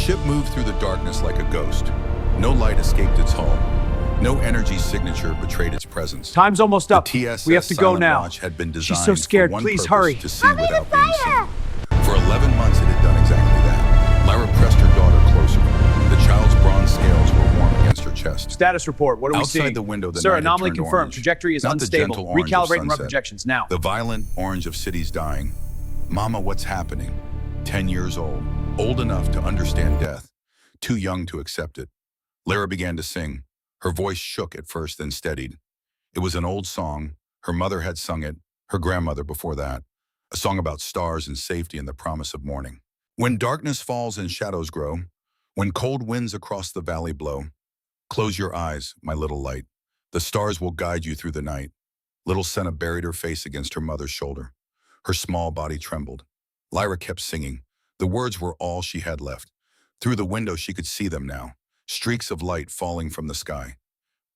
ship moved through the darkness like a ghost. No light escaped its hull. No energy signature betrayed its presence. Time's almost up. The TSS We have to go Silent now. Watch had been designed She's so scared. for one Please purpose, hurry. to see without being seen. For 11 months it had done exactly that. Lyra pressed her daughter closer. The child's bronze scales were warm against her chest. Status report. What are we seeing? Outside the window, the Sir, night had anomaly turned confirmed. orange. Trajectory is Not the unstable. gentle orange of Recalibrate and run sunset. projections now. The violent orange of cities dying. Mama, what's happening? 10 years old. Old enough to understand death. Too young to accept it. Lyra began to sing. Her voice shook at first, then steadied. It was an old song. Her mother had sung it, her grandmother before that. A song about stars and safety and the promise of morning. When darkness falls and shadows grow, when cold winds across the valley blow, close your eyes, my little light. The stars will guide you through the night. Little Senna buried her face against her mother's shoulder. Her small body trembled. Lyra kept singing. The words were all she had left. Through the window she could see them now. Streaks of light falling from the sky.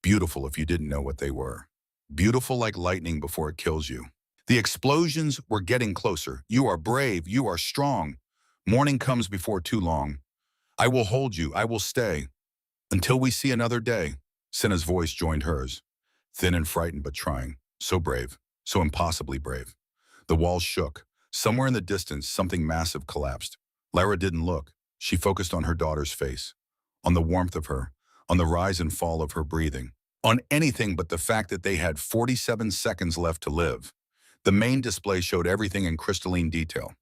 Beautiful if you didn't know what they were. Beautiful like lightning before it kills you. The explosions were getting closer. You are brave. You are strong. Morning comes before too long. I will hold you. I will stay. Until we see another day. Senna's voice joined hers. Thin and frightened but trying. So brave. So impossibly brave. The walls shook. Somewhere in the distance, something massive collapsed. Lyra didn't look. She focused on her daughter's face. On the warmth of her. On the rise and fall of her breathing. On anything but the fact that they had 47 seconds left to live. The main display showed everything in crystalline detail.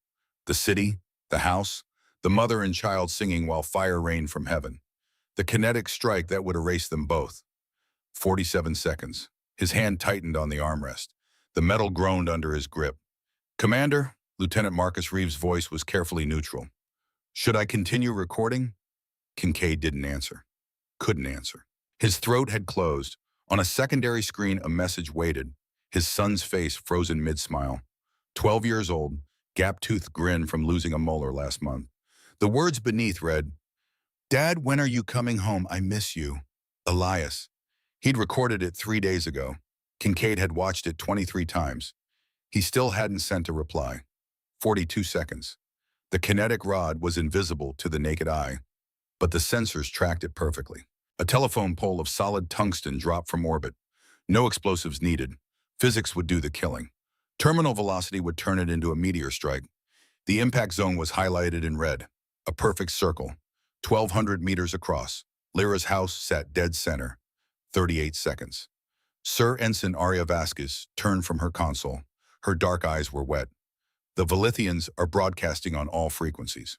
The city, the house, the mother and child singing while fire rained from heaven. The kinetic strike that would erase them both. 47 seconds. His hand tightened on the armrest. The metal groaned under his grip. Commander, Lieutenant Marcus Reeves' voice was carefully neutral. Should I continue recording? Kincaid didn't answer. Couldn't answer. His throat had closed. On a secondary screen, a message waited. His son's face frozen mid-smile. 12 years old, gap-toothed grin from losing a molar last month. The words beneath read, Dad, when are you coming home? I miss you. Elias. He'd recorded it 3 days ago. Kincaid had watched it 23 times. He still hadn't sent a reply. 42 seconds. The kinetic rod was invisible to the naked eye, but the sensors tracked it perfectly. A telephone pole of solid tungsten dropped from orbit. No explosives needed. Physics would do the killing. Terminal velocity would turn it into a meteor strike. The impact zone was highlighted in red. A perfect circle. 1,200 meters across. Lyra's house sat dead center. 38 seconds. Sir Ensign Aria Vasquez turned from her console. Her dark eyes were wet. The Velithians are broadcasting on all frequencies.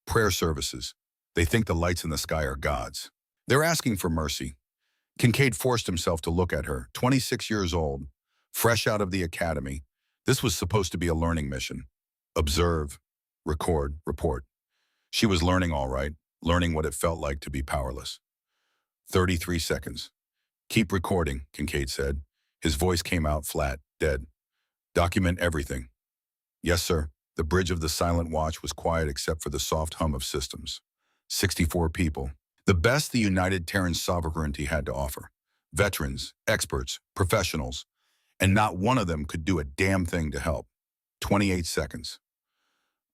Prayer services. They think the lights in the sky are gods. They're asking for mercy. Kincaid forced himself to look at her, 26 years old, fresh out of the academy. This was supposed to be a learning mission. Observe, record, report. She was learning all right, learning what it felt like to be powerless. 33 seconds. Keep recording, Kincaid said. His voice came out flat, dead. Document everything. Yes, sir. The bridge of the Silent Watch was quiet except for the soft hum of systems. 64 people. The best the United Terran sovereignty had to offer. Veterans, experts, professionals, and not one of them could do a damn thing to help. 28 seconds.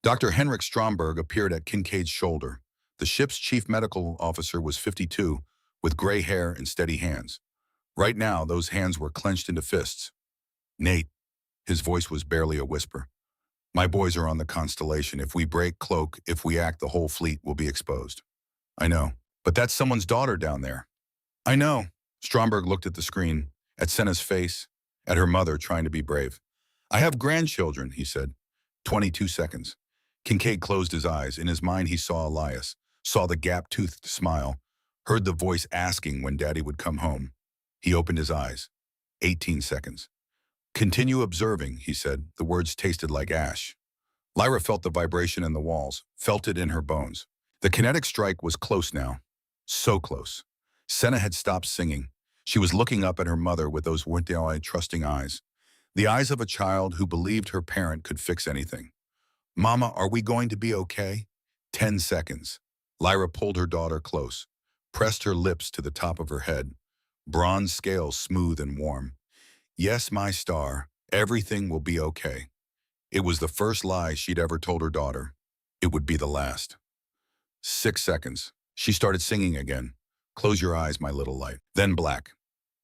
Dr. Henrik Stromberg appeared at Kincaid's shoulder. The ship's chief medical officer was 52, with gray hair and steady hands. Right now, those hands were clenched into fists. Nate, his voice was barely a whisper. My boys are on the Constellation. If we break cloak, if we act, the whole fleet will be exposed. I know. But that's someone's daughter down there. I know. Stromberg looked at the screen, at Senna's face, at her mother trying to be brave. I have grandchildren, he said. 22 seconds. Kincaid closed his eyes. In his mind, he saw Elias, saw the gap-toothed smile, heard the voice asking when Daddy would come home. He opened his eyes. 18 seconds. Continue observing, he said. The words tasted like ash. Lyra felt the vibration in the walls, felt it in her bones. The kinetic strike was close now. So close. Senna had stopped singing. She was looking up at her mother with those wide-eyed, trusting eyes. The eyes of a child who believed her parent could fix anything. Mama, are we going to be okay? 10 seconds. Lyra pulled her daughter close, pressed her lips to the top of her head. Bronze scales smooth and warm. Yes, my star, everything will be okay. It was the first lie she'd ever told her daughter. It would be the last. 6 seconds. She started singing again. Close your eyes, my little light. Then black.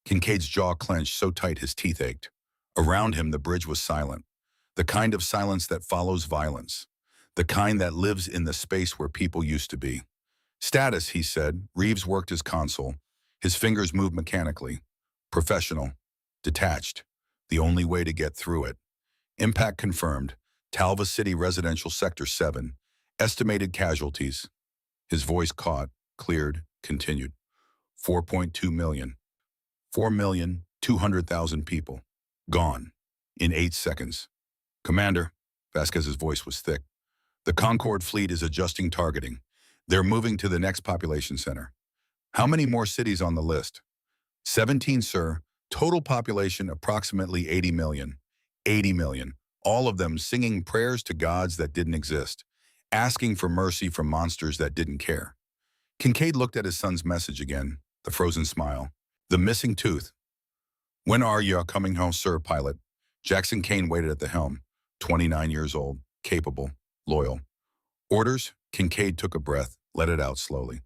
Kincaid's jaw clenched so tight his teeth ached. Around him, the bridge was silent. The kind of silence that follows violence. The kind that lives in the space where people used to be. Status, he said. Reeves worked his console. His fingers moved mechanically. Professional. Detached. The only way to get through it. Impact confirmed. Talva City Residential Sector 7. Estimated casualties. His voice caught, cleared, continued. 4.2 million. 4,200,000 people. Gone. In 8 seconds. Commander, Vasquez's voice was thick. The Concorde fleet is adjusting targeting. They're moving to the next population center. How many more cities on the list? 17, sir. Total population approximately 80 million. 80 million. All of them singing prayers to gods that didn't exist, asking for mercy from monsters that didn't care. Kincaid looked at his son's message again, the frozen smile. The missing tooth. When are you coming home, sir, pilot? Jackson Kane waited at the helm, 29 years old, capable, loyal. Orders? Kincaid took a breath, let it out slowly.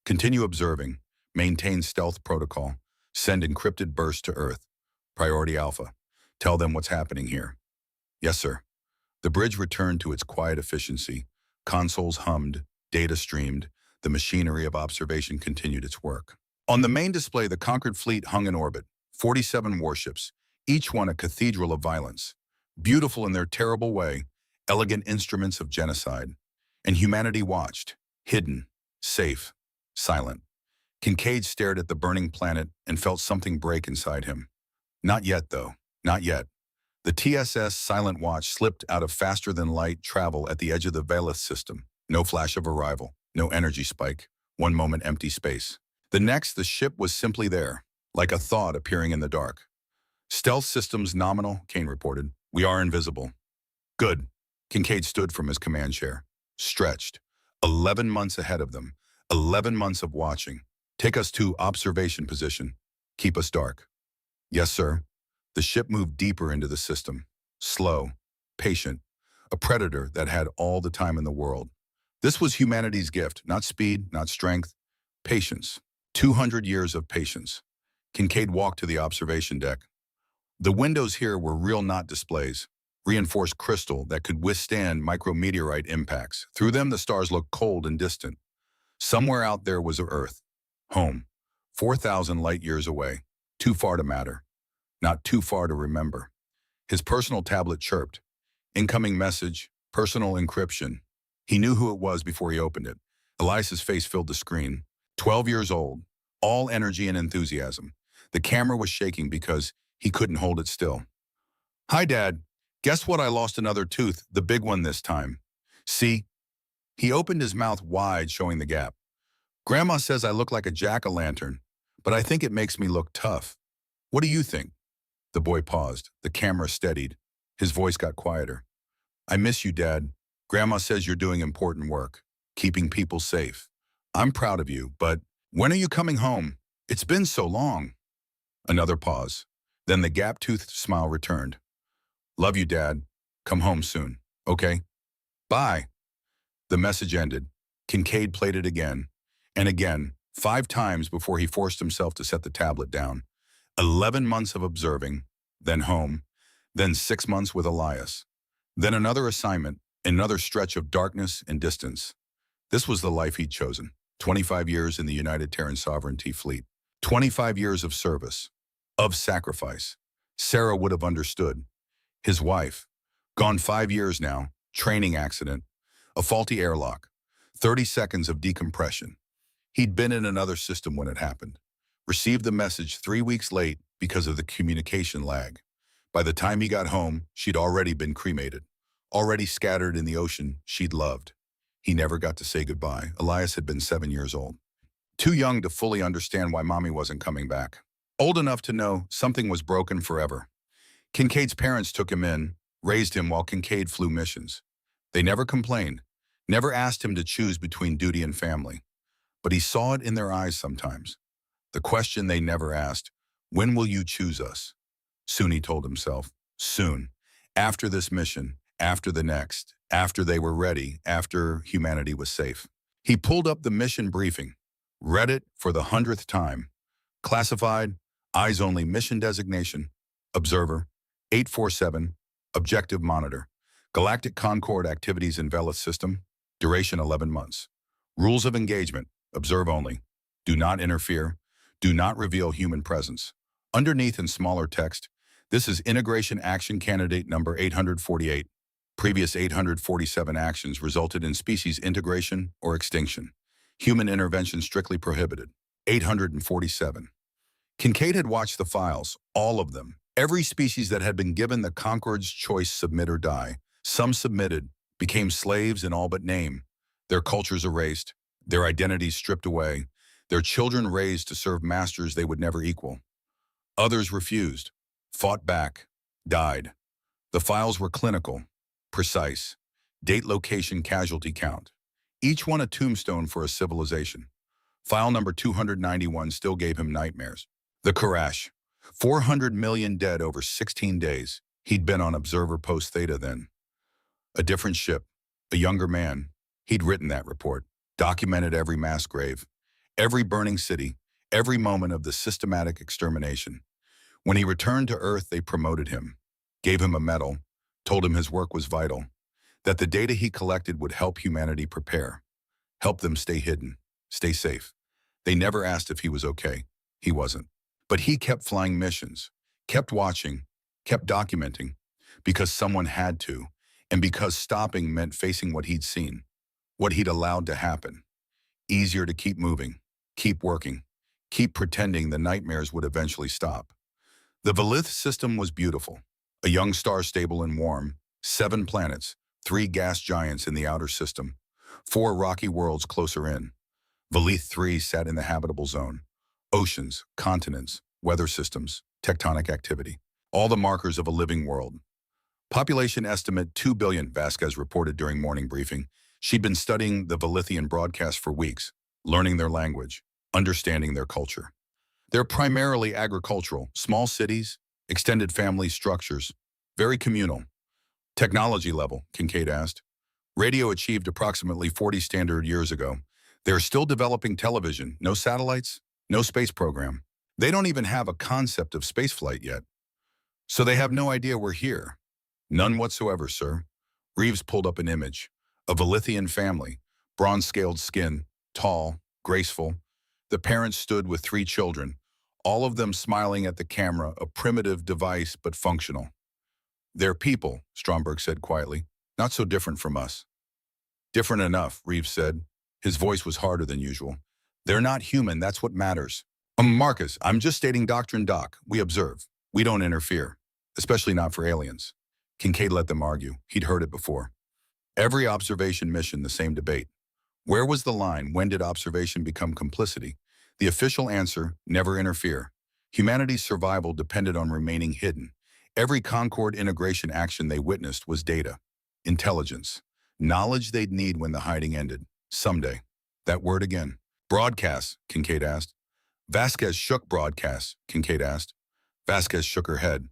Continue observing. Maintain stealth protocol. Send encrypted bursts to Earth. Priority Alpha. Tell them what's happening here. Yes, sir. The bridge returned to its quiet efficiency. Consoles hummed, data streamed. The machinery of observation continued its work. On the main display, the conquered fleet hung in orbit. 47 warships, each one a cathedral of violence. Beautiful in their terrible way, elegant instruments of genocide. And humanity watched, hidden, safe, silent. Kincaid stared at the burning planet and felt something break inside him. Not yet, though. Not yet. The TSS Silent Watch slipped out of faster-than-light travel at the edge of the Velith system. No flash of arrival, no energy spike. One moment empty space. The next, the ship was simply there, like a thought appearing in the dark. Stealth systems nominal, Kane reported. We are invisible. Good. Kincaid stood from his command chair, stretched. 11 months ahead of them. 11 months of watching. Take us to observation position. Keep us dark. Yes, sir. The ship moved deeper into the system. Slow, patient. A predator that had all the time in the world. This was humanity's gift, not speed, not strength. Patience. 200 years of patience. Kincaid walked to the observation deck. The windows here were real knot displays, reinforced crystal that could withstand micrometeorite impacts. Through them, the stars looked cold and distant. Somewhere out there was Earth. Home. 4,000 light years away. Too far to matter. Not too far to remember. His personal tablet chirped. Incoming message, personal encryption. He knew who it was before he opened it. Elias's face filled the screen. 12 years old. All energy and enthusiasm. The camera was shaking because he couldn't hold it still. Hi, Dad. Guess what? I lost another tooth, the big one this time. See? He opened his mouth wide, showing the gap. Grandma says I look like a jack-o'-lantern, but I think it makes me look tough. What do you think? The boy paused. The camera steadied. His voice got quieter. I miss you, Dad. Grandma says you're doing important work, keeping people safe. I'm proud of you, but when are you coming home? It's been so long. Another pause. Then the gap-toothed smile returned. Love you, Dad. Come home soon, okay? Bye. The message ended. Kincaid played it again, and again, 5 times before he forced himself to set the tablet down. 11 months of observing, then home, then 6 months with Elias. Then another assignment, another stretch of darkness and distance. This was the life he'd chosen. 25 years in the United Terran Sovereignty Fleet. 25 years of service, of sacrifice. Sarah would have understood. His wife. Gone 5 years now. Training accident. A faulty airlock. 30 seconds of decompression. He'd been in another system when it happened. Received the message 3 weeks late because of the communication lag. By the time he got home, she'd already been cremated. Already scattered in the ocean she'd loved. He never got to say goodbye. Elias had been 7 years old. Too young to fully understand why Mommy wasn't coming back. Old enough to know something was broken forever. Kincaid's parents took him in, raised him while Kincaid flew missions. They never complained, never asked him to choose between duty and family. But he saw it in their eyes sometimes. The question they never asked, when will you choose us? Soon, he told himself. Soon. After this mission, after the next, after they were ready, after humanity was safe. He pulled up the mission briefing, read it for the 100th time. Classified, eyes-only mission designation, observer, 847, objective monitor, Galactic Concord activities in Velis system, duration 11 months. Rules of engagement, observe only, do not interfere, do not reveal human presence. Underneath in smaller text, this is integration action candidate number 848. Previous 847 actions resulted in species integration or extinction. Human intervention strictly prohibited. 847. Kincaid had watched the files, all of them. Every species that had been given the Concord's choice submit or die. Some submitted, became slaves in all but name. Their cultures erased, their identities stripped away, their children raised to serve masters they would never equal. Others refused, fought back, died. The files were clinical, precise. Date, location, casualty count. Each one a tombstone for a civilization. File number 291 still gave him nightmares. The Karash. 400 million dead over 16 days. He'd been on Observer Post Theta then. A different ship, a younger man. He'd written that report, documented every mass grave, every burning city, every moment of the systematic extermination. When he returned to Earth, they promoted him, gave him a medal, told him his work was vital, that the data he collected would help humanity prepare, help them stay hidden, stay safe. They never asked if he was okay. He wasn't. But he kept flying missions, kept watching, kept documenting, because someone had to, and because stopping meant facing what he'd seen, what he'd allowed to happen. Easier to keep moving, keep working, keep pretending the nightmares would eventually stop. The Velith system was beautiful, a young star stable and warm, 7 planets, 3 gas giants in the outer system, 4 rocky worlds closer in. Velith 3 sat in the habitable zone. Oceans, continents, weather systems, tectonic activity, all the markers of a living world. Population estimate 2 billion, Vasquez reported during morning briefing. She'd been studying the Velithian broadcast for weeks, learning their language, understanding their culture. They're primarily agricultural, small cities, extended family structures, very communal. Technology level, Kincaid asked. Radio achieved approximately 40 standard years ago. They're still developing television, no satellites, no space program. They don't even have a concept of spaceflight yet. So they have no idea we're here. None whatsoever, sir. Reeves pulled up an image. A Velithian family, bronze-scaled skin, tall, graceful. The parents stood with 3 children, all of them smiling at the camera, a primitive device but functional. They're people, Stromberg said quietly, not so different from us. Different enough, Reeves said. His voice was harder than usual. They're not human, that's what matters. Marcus, I'm just stating doctrine, Doc. We observe. We don't interfere, especially not for aliens. Kincaid let them argue. He'd heard it before. Every observation mission, the same debate. Where was the line? When did observation become complicity? The official answer, never interfere. Humanity's survival depended on remaining hidden. Every Concord integration action they witnessed was data, intelligence, knowledge they'd need when the hiding ended. Someday. That word again. Broadcasts, Kincaid asked. Vasquez shook. Broadcasts, Kincaid asked. Vasquez shook her head.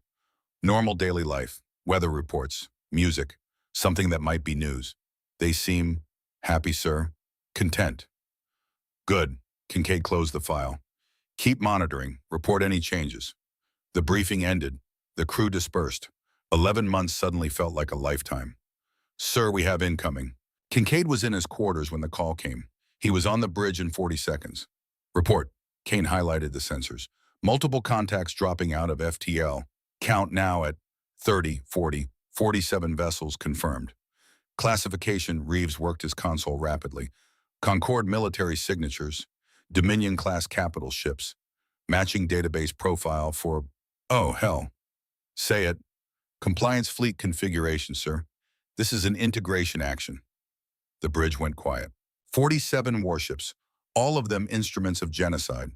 Normal daily life, weather reports, music, something that might be news. They seem happy, sir. Content. Good. Kincaid closed the file. Keep monitoring. Report any changes. The briefing ended. The crew dispersed. 11 months suddenly felt like a lifetime. Sir, we have incoming. Kincaid was in his quarters when the call came. He was on the bridge in 40 seconds. Report. Kane highlighted the sensors. Multiple contacts dropping out of FTL. Count now at 30, 40, 47 vessels confirmed. Classification, Reeves worked his console rapidly. Concord military signatures. Dominion-class capital ships. Matching database profile for, oh, hell. Say it. Compliance fleet configuration, sir. This is an integration action. The bridge went quiet. 47 warships, all of them instruments of genocide.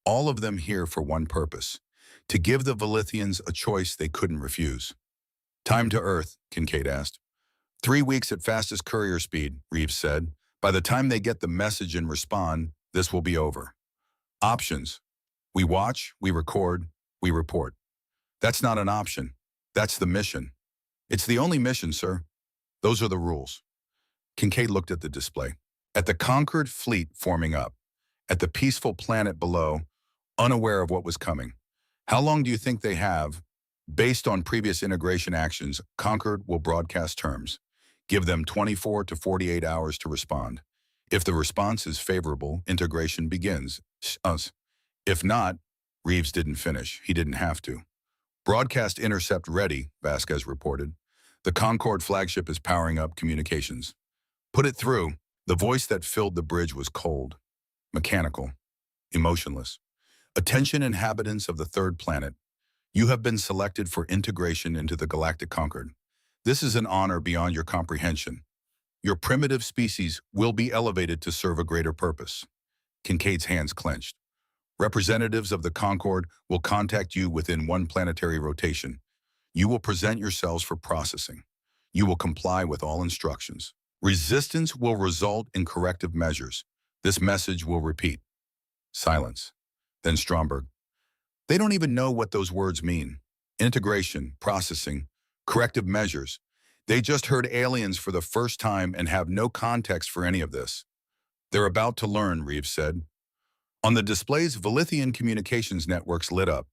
All of them here for one purpose, to give the Velithians a choice they couldn't refuse. Time to Earth, Kincaid asked. 3 weeks at fastest courier speed, Reeves said. By the time they get the message and respond, this will be over. Options. We watch, we record, we report. That's not an option. That's the mission. It's the only mission, sir. Those are the rules. Kincaid looked at the display. At the conquered fleet forming up, at the peaceful planet below, unaware of what was coming. How long do you think they have? Based on previous integration actions, Concord will broadcast terms. Give them 24 to 48 hours to respond. If the response is favorable, integration begins. Us. If not, Reeves didn't finish. He didn't have to. Broadcast intercept ready, Vasquez reported. The Concorde flagship is powering up communications. Put it through. The voice that filled the bridge was cold, mechanical, emotionless. Attention inhabitants of the third planet. You have been selected for integration into the Galactic Concord. This is an honor beyond your comprehension. Your primitive species will be elevated to serve a greater purpose. Kincaid's hands clenched. Representatives of the Concord will contact you within one planetary rotation. You will present yourselves for processing. You will comply with all instructions. Resistance will result in corrective measures. This message will repeat. Silence. Then Stromberg. They don't even know what those words mean. Integration, processing, corrective measures. They just heard aliens for the first time and have no context for any of this. They're about to learn, Reeves said. On the displays, Velithian communications networks lit up.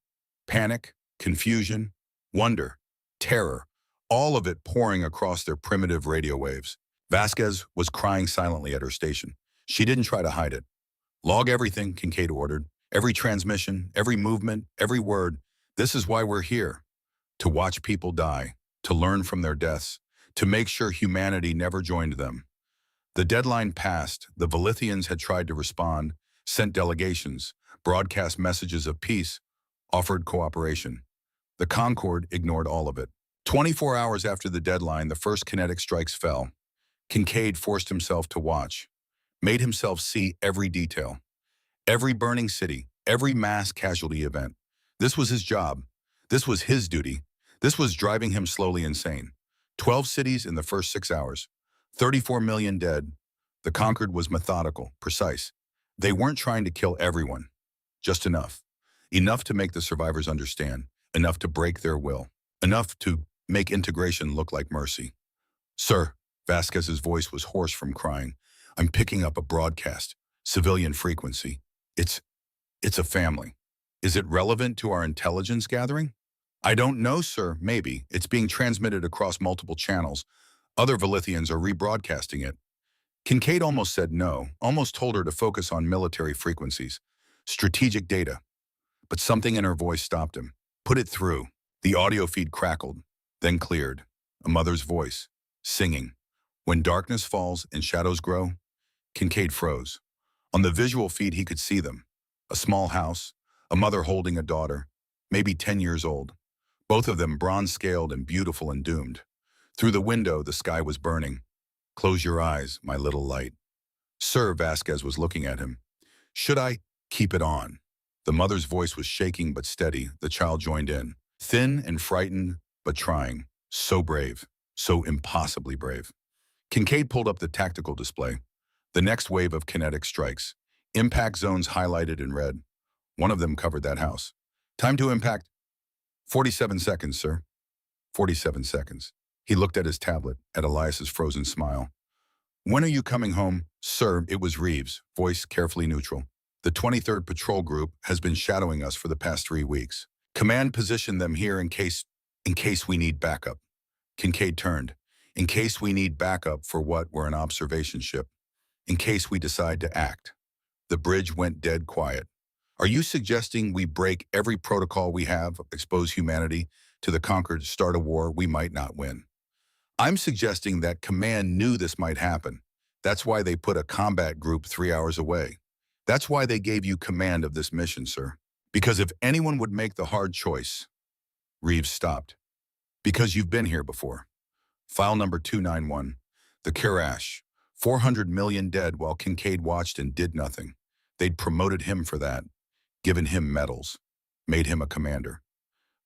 Panic, confusion, wonder, terror, all of it pouring across their primitive radio waves. Vasquez was crying silently at her station. She didn't try to hide it. Log everything, Kincaid ordered. Every transmission, every movement, every word. This is why we're here. To watch people die, to learn from their deaths, to make sure humanity never joined them. The deadline passed. The Velithians had tried to respond, sent delegations, broadcast messages of peace, offered cooperation. The Concorde ignored all of it. 24 hours after the deadline, the first kinetic strikes fell. Kincaid forced himself to watch, made himself see every detail. Every burning city, every mass casualty event. This was his job. This was his duty. This was driving him slowly insane. 12 cities in the first 6 hours. 34 million dead. The Concord was methodical, precise. They weren't trying to kill everyone. Just enough. Enough to make the survivors understand. Enough to break their will. Enough to make integration look like mercy. Sir, Vasquez's voice was hoarse from crying. I'm picking up a broadcast. Civilian frequency. It's a family. Is it relevant to our intelligence gathering? I don't know, sir. Maybe. It's being transmitted across multiple channels. Other Velithians are rebroadcasting it. Kincaid almost said no, almost told her to focus on military frequencies, strategic data. But something in her voice stopped him. Put it through. The audio feed crackled, then cleared. A mother's voice, singing. When darkness falls and shadows grow, Kincaid froze. On the visual feed, he could see them. A small house, a mother holding a daughter, maybe 10 years old. Both of them bronze-scaled and beautiful and doomed. Through the window, the sky was burning. Close your eyes, my little light. Sir, Vasquez was looking at him. Should I keep it on? The mother's voice was shaking but steady. The child joined in. Thin and frightened, but trying. So brave. So impossibly brave. Kincaid pulled up the tactical display. The next wave of kinetic strikes. Impact zones highlighted in red. One of them covered that house. Time to impact. 47 seconds, sir. 47 seconds. He looked at his tablet, at Elias's frozen smile. When are you coming home? Sir, it was Reeves, voice carefully neutral. The 23rd Patrol Group has been shadowing us for the past 3 weeks. Command positioned them here in case we need backup. Kincaid turned. In case we need backup for what? We're an observation ship. In case we decide to act. The bridge went dead quiet. Are you suggesting we break every protocol we have, expose humanity to the conquered, start a war we might not win? I'm suggesting that command knew this might happen. That's why they put a combat group 3 hours away. That's why they gave you command of this mission, sir. Because if anyone would make the hard choice. Reeves stopped. Because you've been here before. File number 291. The Karash. 400 million dead while Kincaid watched and did nothing. They'd promoted him for that, given him medals, made him a commander.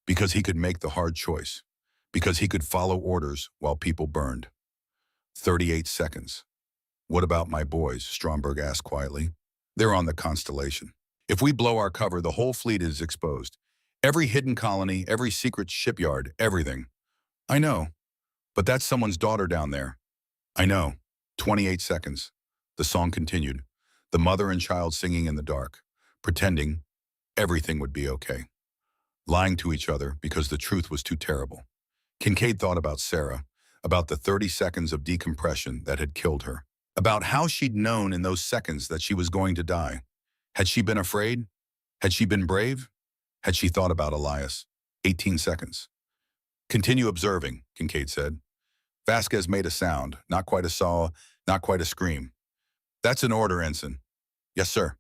Because he could make the hard choice. Because he could follow orders while people burned. 38 seconds. What about my boys? Stromberg asked quietly. They're on the Constellation. If we blow our cover, the whole fleet is exposed. Every hidden colony, every secret shipyard, everything. I know, but that's someone's daughter down there. I know. 28 seconds. The song continued, the mother and child singing in the dark, pretending everything would be okay, lying to each other because the truth was too terrible. Kincaid thought about Sarah, about the 30 seconds of decompression that had killed her, about how she'd known in those seconds that she was going to die. Had she been afraid? Had she been brave? Had she thought about Elias? 18 seconds. Continue observing, Kincaid said. Vasquez made a sound, not quite a saw, not quite a scream. That's an order, Ensign. Yes, sir.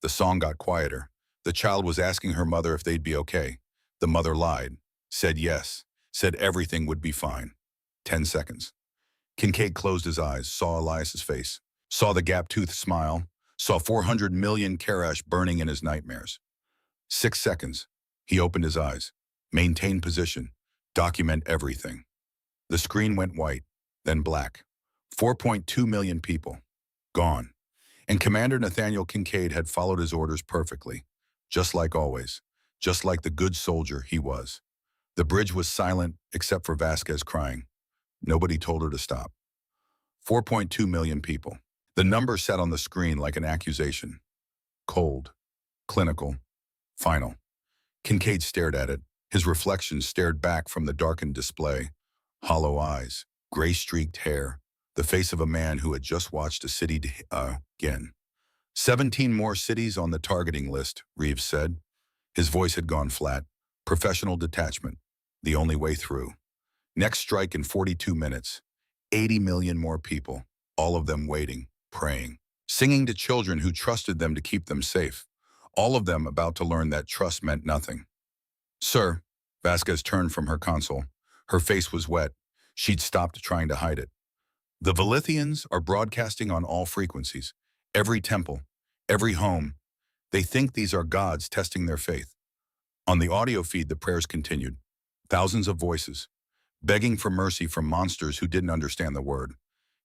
The song got quieter. The child was asking her mother if they'd be okay. The mother lied, said yes, said everything would be fine. 10 seconds. Kincaid closed his eyes, saw Elias's face, saw the gap-toothed smile, saw 400 million Karash burning in his nightmares. 6 seconds. He opened his eyes. Maintain position. Document everything. The screen went white, then black. 4.2 million people. Gone. And Commander Nathaniel Kincaid had followed his orders perfectly, just like always, just like the good soldier he was. The bridge was silent except for Vasquez crying. Nobody told her to stop. 4.2 million people. The number sat on the screen like an accusation. Cold, clinical, final. Kincaid stared at it. His reflection stared back from the darkened display. Hollow eyes, gray-streaked hair, the face of a man who had just watched a city again. 17 more cities on the targeting list, Reeves said. His voice had gone flat. Professional detachment, the only way through. Next strike in 42 minutes. 80 million more people, all of them waiting, praying, singing to children who trusted them to keep them safe. All of them about to learn that trust meant nothing. Sir, Vasquez turned from her console. Her face was wet. She'd stopped trying to hide it. The Velithians are broadcasting on all frequencies. Every temple, every home. They think these are gods testing their faith. On the audio feed, the prayers continued. Thousands of voices, begging for mercy from monsters who didn't understand the word.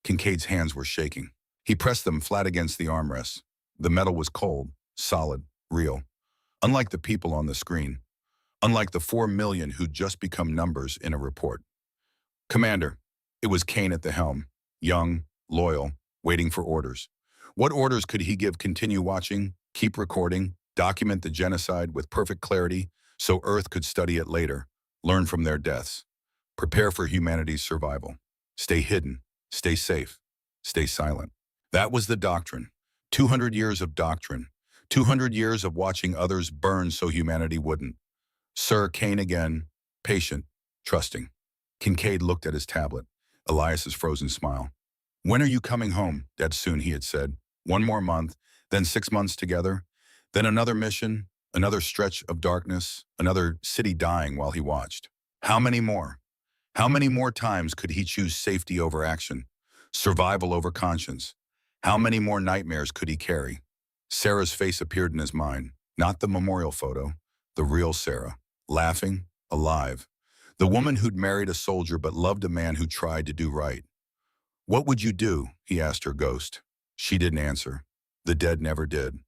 Kincaid's hands were shaking. He pressed them flat against the armrests. The metal was cold, solid, real. Unlike the people on the screen. Unlike the 4 million who'd just become numbers in a report. Commander, it was Kane at the helm. Young, loyal, waiting for orders. What orders could he give? Continue watching, keep recording, document the genocide with perfect clarity so Earth could study it later, learn from their deaths. Prepare for humanity's survival. Stay hidden, stay safe, stay silent. That was the doctrine. 200 years of doctrine. 200 years of watching others burn so humanity wouldn't. Sir Kane again, patient, trusting. Kincaid looked at his tablet, Elias's frozen smile. When are you coming home? Dad, soon, he had said. 1 more month, then 6 months together, then another mission, another stretch of darkness, another city dying while he watched. How many more? How many more times could he choose safety over action, survival over conscience? How many more nightmares could he carry? Sarah's face appeared in his mind, not the memorial photo, the real Sarah, laughing, alive. The woman who'd married a soldier but loved a man who tried to do right. What would you do? He asked her ghost. She didn't answer. The dead never did.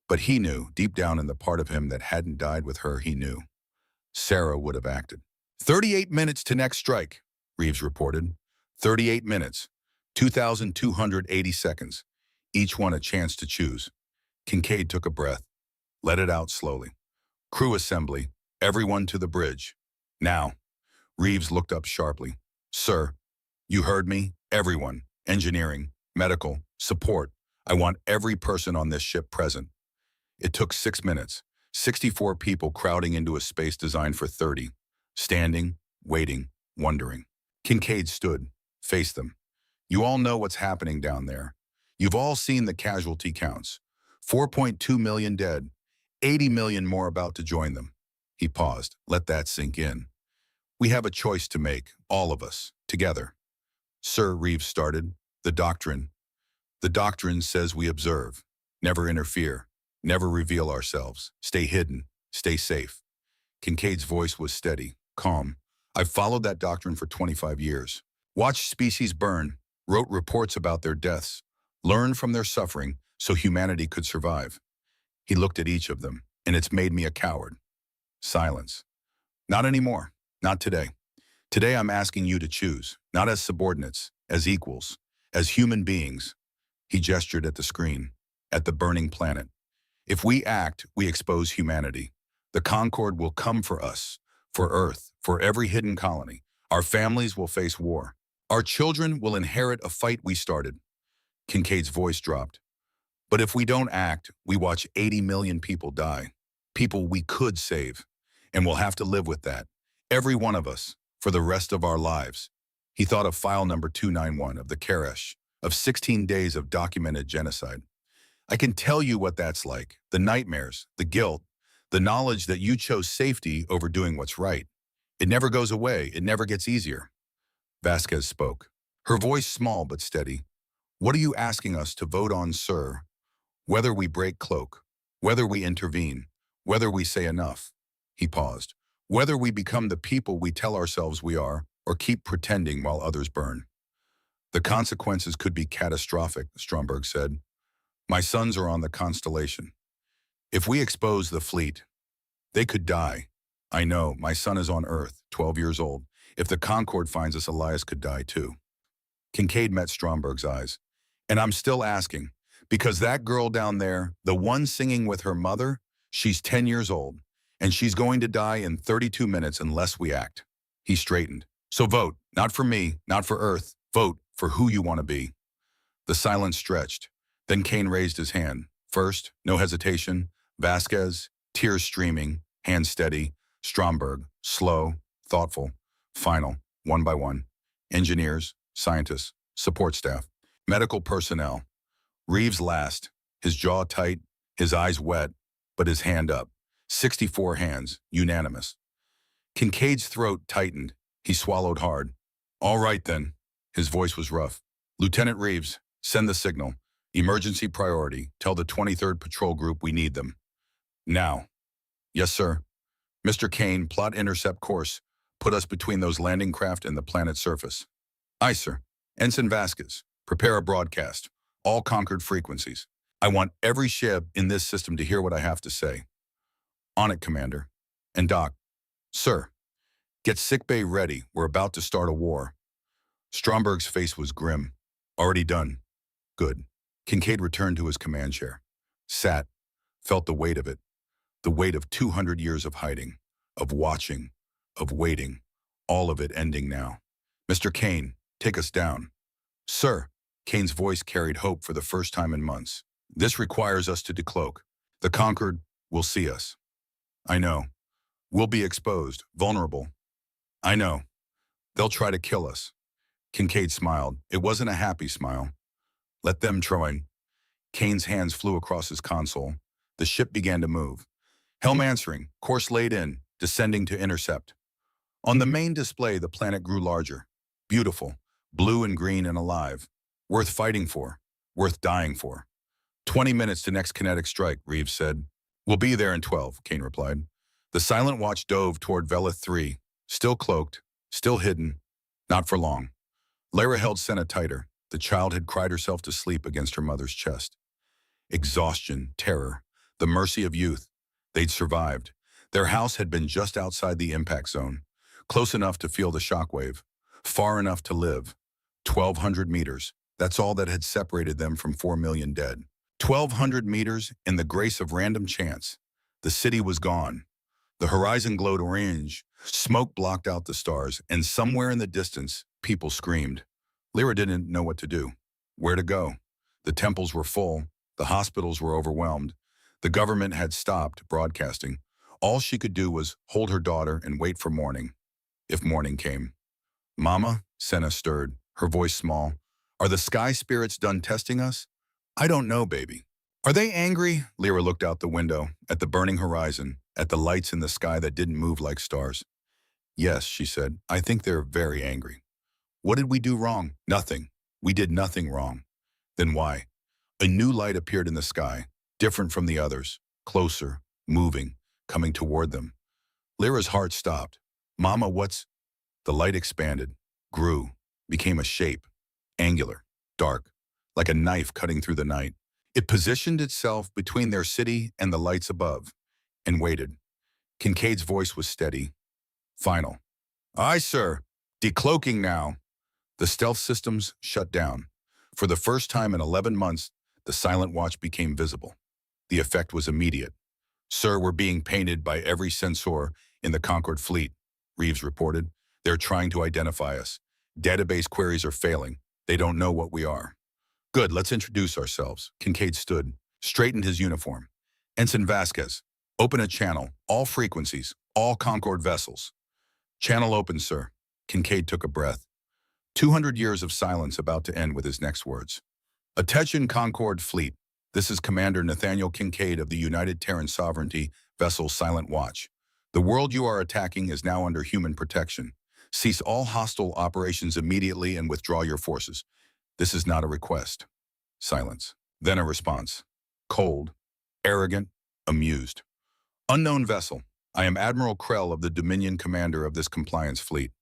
But he knew, deep down in the part of him that hadn't died with her, he knew. Sarah would have acted. 38 minutes to next strike, Reeves reported. 38 minutes, 2,280 seconds, each one a chance to choose. Kincaid took a breath, let it out slowly. Crew assembly, everyone to the bridge. Now. Reeves looked up sharply. Sir, you heard me? Everyone. Engineering, medical, support. I want every person on this ship present. It took 6 minutes. 64 people crowding into a space designed for 30. Standing, waiting, wondering. Kincaid stood, faced them. You all know what's happening down there. You've all seen the casualty counts. 4.2 million dead. 80 million more about to join them. He paused. Let that sink in. We have a choice to make, all of us, together. Sir, Reeves started, the doctrine. The doctrine says we observe, never interfere, never reveal ourselves, stay hidden, stay safe. Kincaid's voice was steady, calm. I've followed that doctrine for 25 years. Watched species burn, wrote reports about their deaths, learned from their suffering so humanity could survive. He looked at each of them, and it's made me a coward. Silence. Not anymore. Not today. Today I'm asking you to choose, not as subordinates, as equals, as human beings. He gestured at the screen, at the burning planet. If we act, we expose humanity. The Concord will come for us, for Earth, for every hidden colony. Our families will face war. Our children will inherit a fight we started. Kincaid's voice dropped. But if we don't act, we watch 80 million people die. People we could save. And we'll have to live with that. Every one of us, for the rest of our lives. He thought of file number 291 of the Koresh, of 16 days of documented genocide. I can tell you what that's like. The nightmares, the guilt, the knowledge that you chose safety over doing what's right. It never goes away. It never gets easier. Vasquez spoke, her voice small but steady. What are you asking us to vote on, sir? Whether we break cloak, whether we intervene, whether we say enough. He paused. Whether we become the people we tell ourselves we are, or keep pretending while others burn. The consequences could be catastrophic, Stromberg said. My sons are on the Constellation. If we expose the fleet, they could die. I know, my son is on Earth, 12 years old. If the Concord finds us, Elias could die too. Kincaid met Stromberg's eyes. And I'm still asking, because that girl down there, the one singing with her mother, she's 10 years old, and she's going to die in 32 minutes unless we act. He straightened. So vote, not for me, not for Earth. Vote for who you want to be. The silence stretched. Then Kane raised his hand. First, no hesitation. Vasquez, tears streaming, hand steady. Stromberg, slow, thoughtful. Final, one by one. Engineers, scientists, support staff, medical personnel. Reeves last, his jaw tight, his eyes wet, but his hand up. 64 hands, unanimous. Kincaid's throat tightened. He swallowed hard. All right then. His voice was rough. Lieutenant Reeves, send the signal. Emergency priority. Tell the 23rd Patrol Group we need them. Now. Yes, sir. Mr. Kane, plot intercept course. Put us between those landing craft and the planet's surface. Aye, sir. Ensign Vasquez, prepare a broadcast. All Concord frequencies. I want every ship in this system to hear what I have to say. On it, Commander. And Doc. Sir. Get sickbay ready. We're about to start a war. Stromberg's face was grim. Already done. Good. Kincaid returned to his command chair. Sat. Felt the weight of it. The weight of 200 years of hiding. Of watching. Of waiting. All of it ending now. Mr. Kane, take us down. Sir. Kane's voice carried hope for the first time in months. This requires us to decloak. The Concord will see us. I know. We'll be exposed, vulnerable. I know. They'll try to kill us. Kincaid smiled. It wasn't a happy smile. Let them try. Kane's hands flew across his console. The ship began to move. Helm answering, course laid in, descending to intercept. On the main display, the planet grew larger. Beautiful, blue and green and alive. Worth fighting for, worth dying for. 20 minutes to next kinetic strike, Reeves said. We'll be there in 12, Kane replied. The Silent Watch dove toward Velith 3, still cloaked, still hidden, not for long. Lara held Senna tighter. The child had cried herself to sleep against her mother's chest. Exhaustion, terror, the mercy of youth. They'd survived. Their house had been just outside the impact zone, close enough to feel the shockwave, far enough to live. 1,200 meters. That's all that had separated them from 4 million dead. 1,200 meters in the grace of random chance. The city was gone. The horizon glowed orange. Smoke blocked out the stars, and somewhere in the distance, people screamed. Lyra didn't know what to do, where to go. The temples were full. The hospitals were overwhelmed. The government had stopped broadcasting. All she could do was hold her daughter and wait for morning, if morning came. Mama, Senna stirred, her voice small. Are the sky spirits done testing us? I don't know, baby. Are they angry? Lyra looked out the window, at the burning horizon, at the lights in the sky that didn't move like stars. Yes, she said, I think they're very angry. What did we do wrong? Nothing. We did nothing wrong. Then why? A new light appeared in the sky, different from the others, closer, moving, coming toward them. Lyra's heart stopped. Mama, what's... The light expanded, grew, became a shape, angular, dark, like a knife cutting through the night. It positioned itself between their city and the lights above, and waited. Kincaid's voice was steady. Final. Aye, sir. Decloaking now. The stealth systems shut down. For the first time in 11 months, the silent watch became visible. The effect was immediate. "Sir, we're being painted by every sensor in the Concord fleet," Reeves reported. "They're trying to identify us. Database queries are failing. They don't know what we are." "Good, let's introduce ourselves." Kincaid stood, straightened his uniform. "Ensign Vasquez, open a channel, all frequencies, all Concord vessels." "Channel open, sir." Kincaid took a breath. 200 years of silence about to end with his next words. "Attention Concord Fleet. This is Commander Nathaniel Kincaid of the United Terran Sovereignty vessel Silent Watch. The world you are attacking is now under human protection. Cease all hostile operations immediately and withdraw your forces. This is not a request." Silence. Then a response. Cold, arrogant, amused. "Unknown vessel. I am Admiral Krell of the Dominion, commander of this compliance fleet.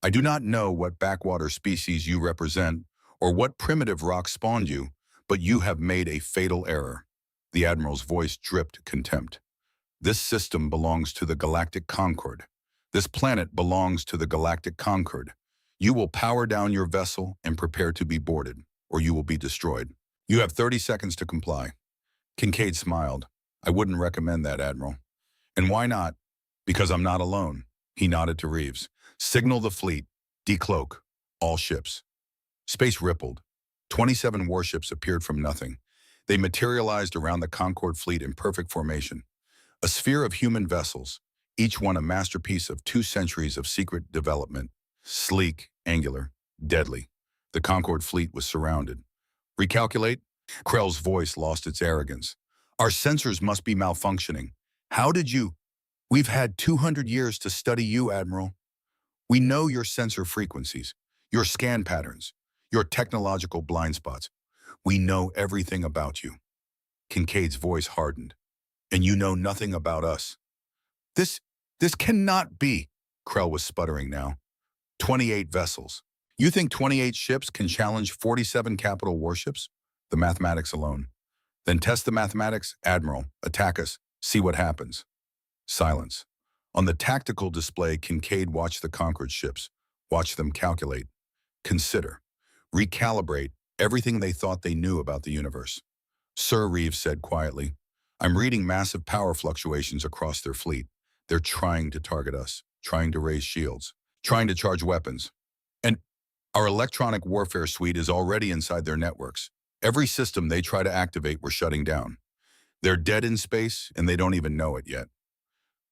I do not know what backwater species you represent or what primitive rock spawned you, but you have made a fatal error." The Admiral's voice dripped contempt. "This system belongs to the Galactic Concord. This planet belongs to the Galactic Concord. You will power down your vessel and prepare to be boarded, or you will be destroyed. You have 30 seconds to comply." Kincaid smiled. "I wouldn't recommend that, Admiral." "And why not?" "Because I'm not alone." He nodded to Reeves. "Signal the fleet. Decloak. All ships." Space rippled. 27 warships appeared from nothing. They materialized around the Concord fleet in perfect formation. A sphere of human vessels, each one a masterpiece of 2 centuries of secret development. Sleek, angular, deadly. The Concord fleet was surrounded. "Recalculate?" Krell's voice lost its arrogance. "Our sensors must be malfunctioning. How did you—" "We've had 200 years to study you, Admiral. We know your sensor frequencies, your scan patterns, your technological blind spots. We know everything about you." Kincaid's voice hardened. "And you know nothing about us." This cannot be," Krell was sputtering now. 28 vessels. You think 28 ships can challenge 47 capital warships? The mathematics alone. Then test the mathematics, Admiral. Attack us. See what happens." Silence. On the tactical display, Kincaid watched the Concord ships, watched them calculate, consider, recalibrate everything they thought they knew about the universe. "Sir," Reeves said quietly, "I'm reading massive power fluctuations across their fleet. They're trying to target us, trying to raise shields, trying to charge weapons. And our electronic warfare suite is already inside their networks. Every system they try to activate, we're shutting down. They're dead in space, and they don't even know it yet.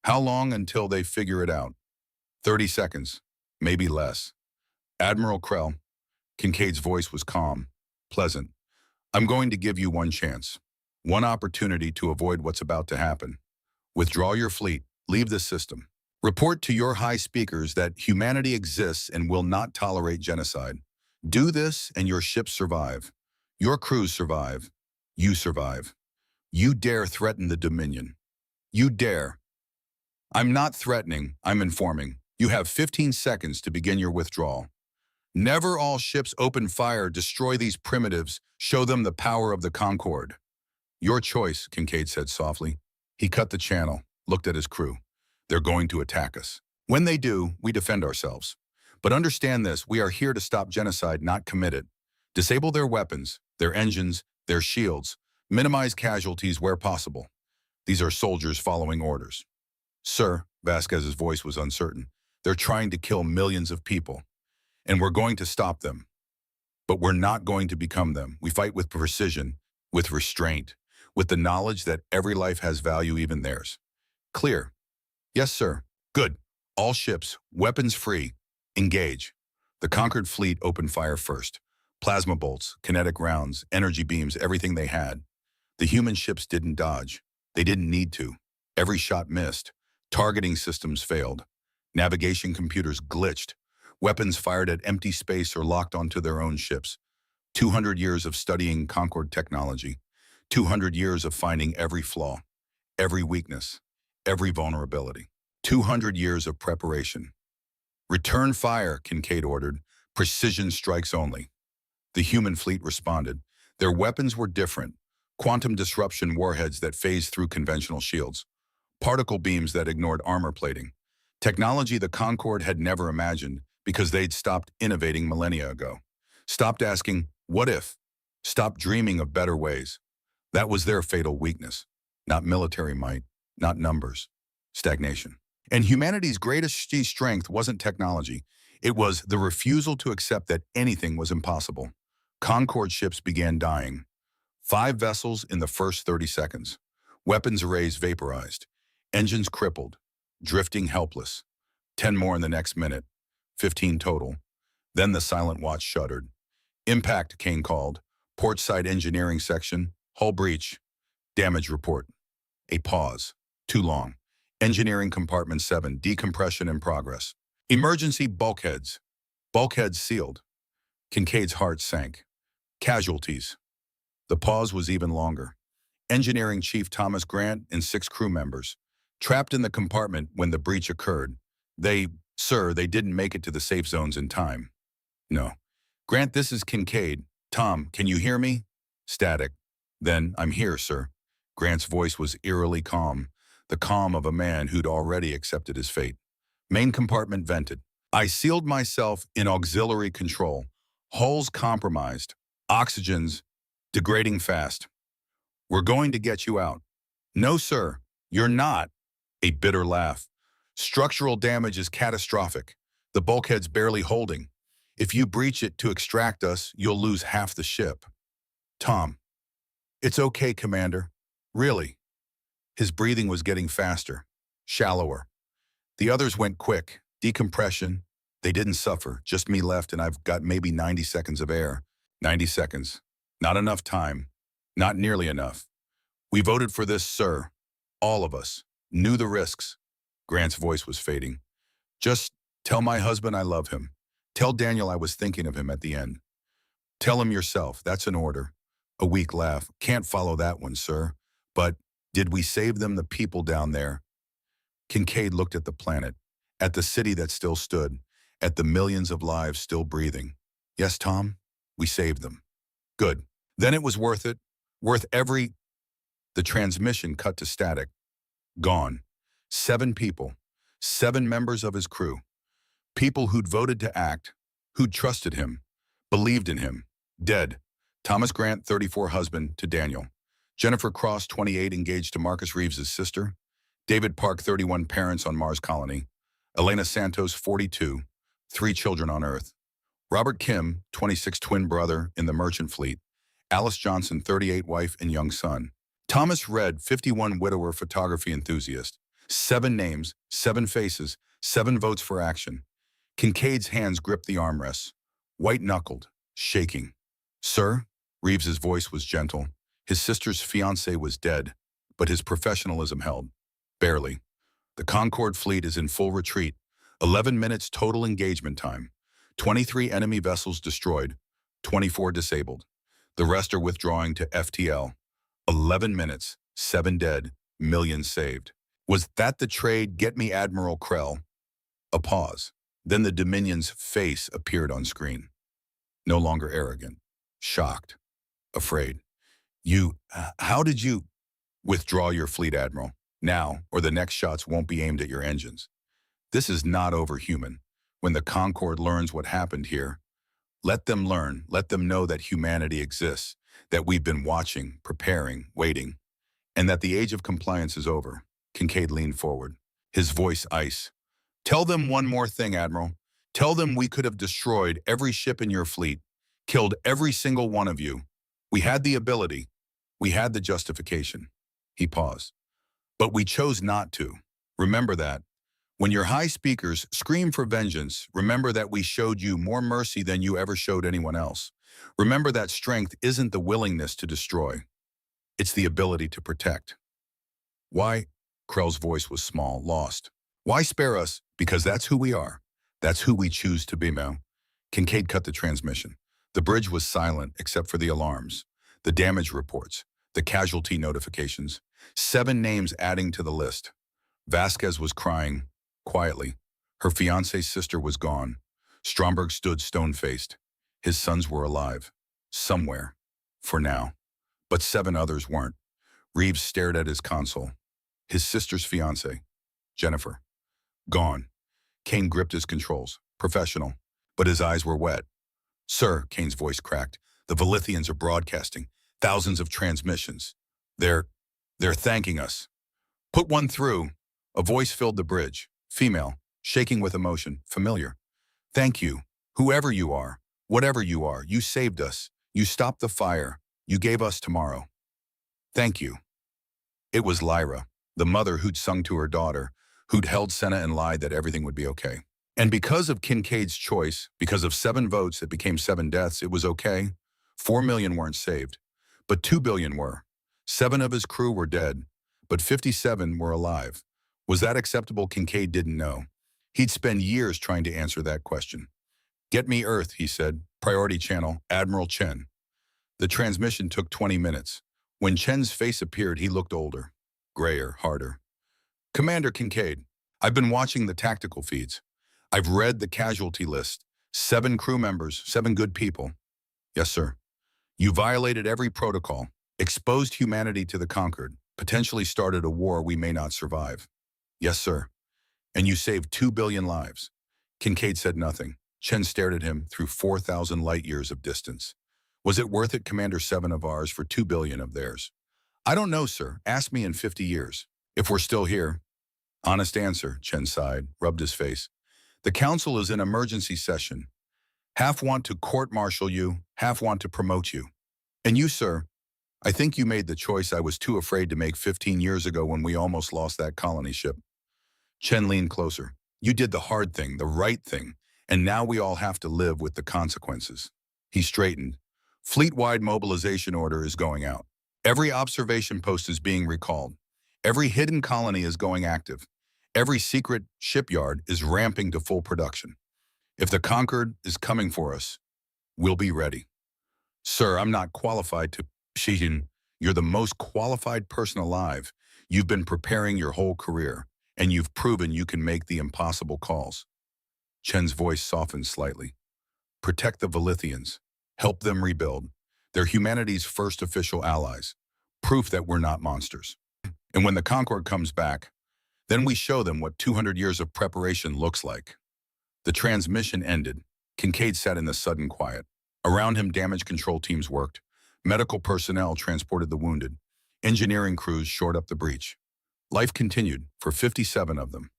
How long until they figure it out?" 30 seconds, maybe less. "Admiral Krell." Kincaid's voice was calm, pleasant. "I'm going to give you one chance, one opportunity to avoid what's about to happen. Withdraw your fleet, leave the system. Report to your high speakers that humanity exists and will not tolerate genocide. Do this and your ships survive. Your crews survive. You survive. You dare threaten the Dominion. You dare." "I'm not threatening, I'm informing. You have 15 seconds to begin your withdrawal. Never all ships open fire, destroy these primitives, show them the power of the Concord." "Your choice," Kincaid said softly. He cut the channel, looked at his crew. "They're going to attack us. When they do, we defend ourselves. But understand this, we are here to stop genocide, not commit it. Disable their weapons, their engines, their shields. Minimize casualties where possible. These are soldiers following orders." "Sir," Vasquez's voice was uncertain, "they're trying to kill millions of people. And we're going to stop them. But we're not going to become them. We fight with precision, with restraint, with the knowledge that every life has value, even theirs. Clear?" "Yes, sir." "Good. All ships, weapons free. Engage." The Concord fleet opened fire first. Plasma bolts, kinetic rounds, energy beams, everything they had. The human ships didn't dodge. They didn't need to. Every shot missed. Targeting systems failed. Navigation computers glitched. Weapons fired at empty space or locked onto their own ships. 200 years of studying Concord technology. 200 years of finding every flaw, every weakness, every vulnerability. 200 years of preparation. "Return fire," Kincaid ordered. "Precision strikes only." The human fleet responded. Their weapons were different. Quantum disruption warheads that phased through conventional shields. Particle beams that ignored armor plating. Technology the Concord had never imagined because they'd stopped innovating millennia ago. Stopped asking, what if? Stop dreaming of better ways. That was their fatal weakness. Not military might, not numbers. Stagnation. And humanity's greatest strength wasn't technology. It was the refusal to accept that anything was impossible. Concorde ships began dying. 5 vessels in the first 30 seconds. Weapons arrays vaporized. Engines crippled. Drifting helpless. 10 more in the next minute. 15 total. Then the silent watch shuddered. Impact, Kane called. Port side engineering section. Hull breach. Damage report. A pause. Too long. Engineering compartment 7. Decompression in progress. Emergency bulkheads. Bulkheads sealed. Kincaid's heart sank. Casualties. The pause was even longer. Engineering Chief Thomas Grant and 6 crew members. Trapped in the compartment when the breach occurred. They didn't make it to the safe zones in time. No. Grant, this is Kincaid. Tom, can you hear me? Static. Then, I'm here, sir. Grant's voice was eerily calm, the calm of a man who'd already accepted his fate. Main compartment vented. I sealed myself in auxiliary control. Hulls compromised. Oxygen's degrading fast. We're going to get you out. No, sir, you're not. A bitter laugh. Structural damage is catastrophic. The bulkhead's barely holding. If you breach it to extract us, you'll lose half the ship. Tom. It's okay, Commander. Really. His breathing was getting faster, shallower. The others went quick. Decompression. They didn't suffer. Just me left, and I've got maybe 90 seconds of air. 90 seconds. Not enough time. Not nearly enough. We voted for this, sir. All of us. Knew the risks. Grant's voice was fading. Just tell my husband I love him. Tell Daniel I was thinking of him at the end. Tell him yourself. That's an order. A weak laugh. Can't follow that one, sir. But did we save them, the people down there? Kincaid looked at the planet, at the city that still stood, at the millions of lives still breathing. Yes, Tom, we saved them. Good. Then it was worth it. Worth every... The transmission cut to static. Gone. 7 people. 7 members of his crew. People who'd voted to act, who'd trusted him, believed in him. Dead. Thomas Grant, 34, husband to Daniel. Jennifer Cross, 28, engaged to Marcus Reeves' sister. David Park, 31, parents on Mars colony. Elena Santos, 42, 3 children on Earth. Robert Kim, 26, twin brother in the merchant fleet. Alice Johnson, 38, wife and young son. Thomas Red, 51, widower, photography enthusiast. 7 names, 7 faces, 7 votes for action. Kincaid's hands gripped the armrests, white-knuckled, shaking. Sir, Reeves's voice was gentle. His sister's fiancé was dead, but his professionalism held. Barely. The Concorde fleet is in full retreat. 11 minutes total engagement time. 23 enemy vessels destroyed, 24 disabled. The rest are withdrawing to FTL. 11 minutes, 7 dead, millions saved. Was that the trade? Get me Admiral Krell. A pause. Then the Dominion's face appeared on screen. No longer arrogant. Shocked. Afraid. How did you... Withdraw your fleet, Admiral. Now, or the next shots won't be aimed at your engines. This is not overhuman. When the Concorde learns what happened here, let them learn, let them know that humanity exists, that we've been watching, preparing, waiting, and that the age of compliance is over. Kincaid leaned forward, his voice ice. Tell them one more thing, Admiral. Tell them we could have destroyed every ship in your fleet, killed every single one of you. We had the ability. We had the justification. He paused. But we chose not to. Remember that. When your high speakers scream for vengeance, remember that we showed you more mercy than you ever showed anyone else. Remember that strength isn't the willingness to destroy. It's the ability to protect. Why? Krell's voice was small, lost. Why spare us? Because that's who we are. That's who we choose to be, Mel. Kincaid cut the transmission. The bridge was silent except for the alarms, the damage reports, the casualty notifications. 7 names adding to the list. Vasquez was crying, quietly. Her fiancé's sister was gone. Stromberg stood stone-faced. His sons were alive. Somewhere. For now. But 7 others weren't. Reeves stared at his console. His sister's fiancé, Jennifer. Gone. Kane gripped his controls. Professional. But his eyes were wet. Sir, Kane's voice cracked. The Velithians are broadcasting. Thousands of transmissions. They're thanking us. Put one through. A voice filled the bridge. Female, shaking with emotion, familiar. Thank you. Whoever you are, whatever you are, you saved us. You stopped the fire. You gave us tomorrow. Thank you. It was Lyra, the mother who'd sung to her daughter, who'd held Senna and lied that everything would be okay. And because of Kincaid's choice, because of 7 votes that became 7 deaths, it was okay. 4 million weren't saved, but 2 billion were. 7 of his crew were dead, but 57 were alive. Was that acceptable? Kincaid didn't know. He'd spend years trying to answer that question. Get me Earth, he said. Priority channel, Admiral Chen. The transmission took 20 minutes. When Chen's face appeared, he looked older, grayer, harder. Commander Kincaid, I've been watching the tactical feeds. I've read the casualty list. 7 crew members, 7 good people. Yes, sir. You violated every protocol, exposed humanity to the conquered, potentially started a war we may not survive. Yes, sir. And you saved 2 billion lives. Kincaid said nothing. Chen stared at him through 4,000 light years of distance. Was it worth it, Commander 7 of ours, for 2 billion of theirs? I don't know, sir. Ask me in 50 years. If we're still here. Honest answer, Chen sighed, rubbed his face. The council is in emergency session. Half want to court-martial you, half want to promote you. And you, sir, I think you made the choice I was too afraid to make 15 years ago when we almost lost that colony ship. Chen leaned closer. You did the hard thing, the right thing, and now we all have to live with the consequences. He straightened. Fleet-wide mobilization order is going out. Every observation post is being recalled. Every hidden colony is going active. Every secret shipyard is ramping to full production. If the Conquered is coming for us, we'll be ready. Sir, I'm not qualified to... Shijin, you're the most qualified person alive. You've been preparing your whole career, and you've proven you can make the impossible calls. Chen's voice softened slightly. Protect the Velithians. Help them rebuild. They're humanity's first official allies. Proof that we're not monsters. And when the Concord comes back, then we show them what 200 years of preparation looks like. The transmission ended. Kincaid sat in the sudden quiet. Around him, damage control teams worked. Medical personnel transported the wounded. Engineering crews shored up the breach. Life continued for 57 of them.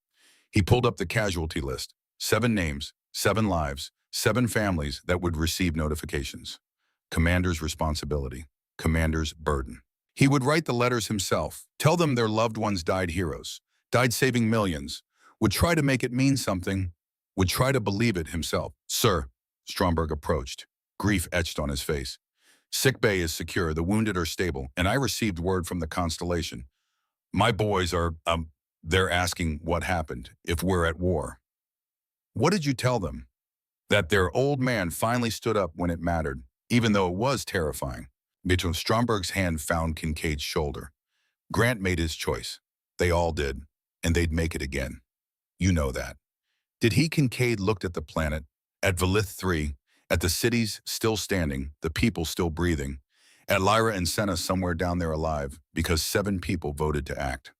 He pulled up the casualty list. 7 names, 7 lives, 7 families that would receive notifications. Commander's responsibility. Commander's burden. He would write the letters himself, tell them their loved ones died heroes, died saving millions, would try to make it mean something, would try to believe it himself. Sir, Stromberg approached, grief etched on his face. Sick bay is secure, the wounded are stable, and I received word from the Constellation. My boys are, they're asking what happened, if we're at war. What did you tell them? That their old man finally stood up when it mattered, even though it was terrifying. Between Stromberg's hand found Kincaid's shoulder. Grant made his choice. They all did, and they'd make it again. You know that. Did he? Kincaid looked at the planet, at Velith 3, at the cities still standing, the people still breathing, at Lyra and Senna somewhere down there alive, because 7 people voted to act.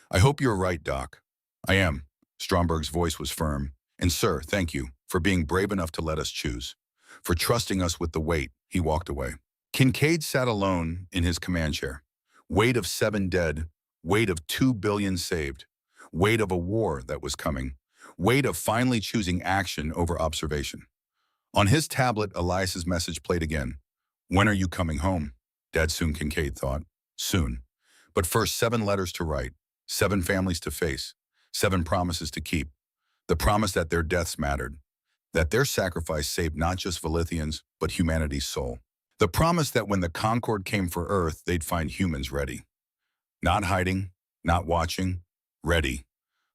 I hope you're right, Doc. I am. Stromberg's voice was firm. And sir, thank you for being brave enough to let us choose. For trusting us with the weight. He walked away. Kincaid sat alone in his command chair. Weight of 7 dead, weight of 2 billion saved, weight of a war that was coming, weight of finally choosing action over observation. On his tablet, Elias's message played again. When are you coming home? Dad soon, Kincaid thought. Soon. But first, 7 letters to write, 7 families to face, 7 promises to keep. The promise that their deaths mattered, that their sacrifice saved not just Velithians, but humanity's soul. The promise that when the Concord came for Earth, they'd find humans ready. Not hiding, not watching, ready.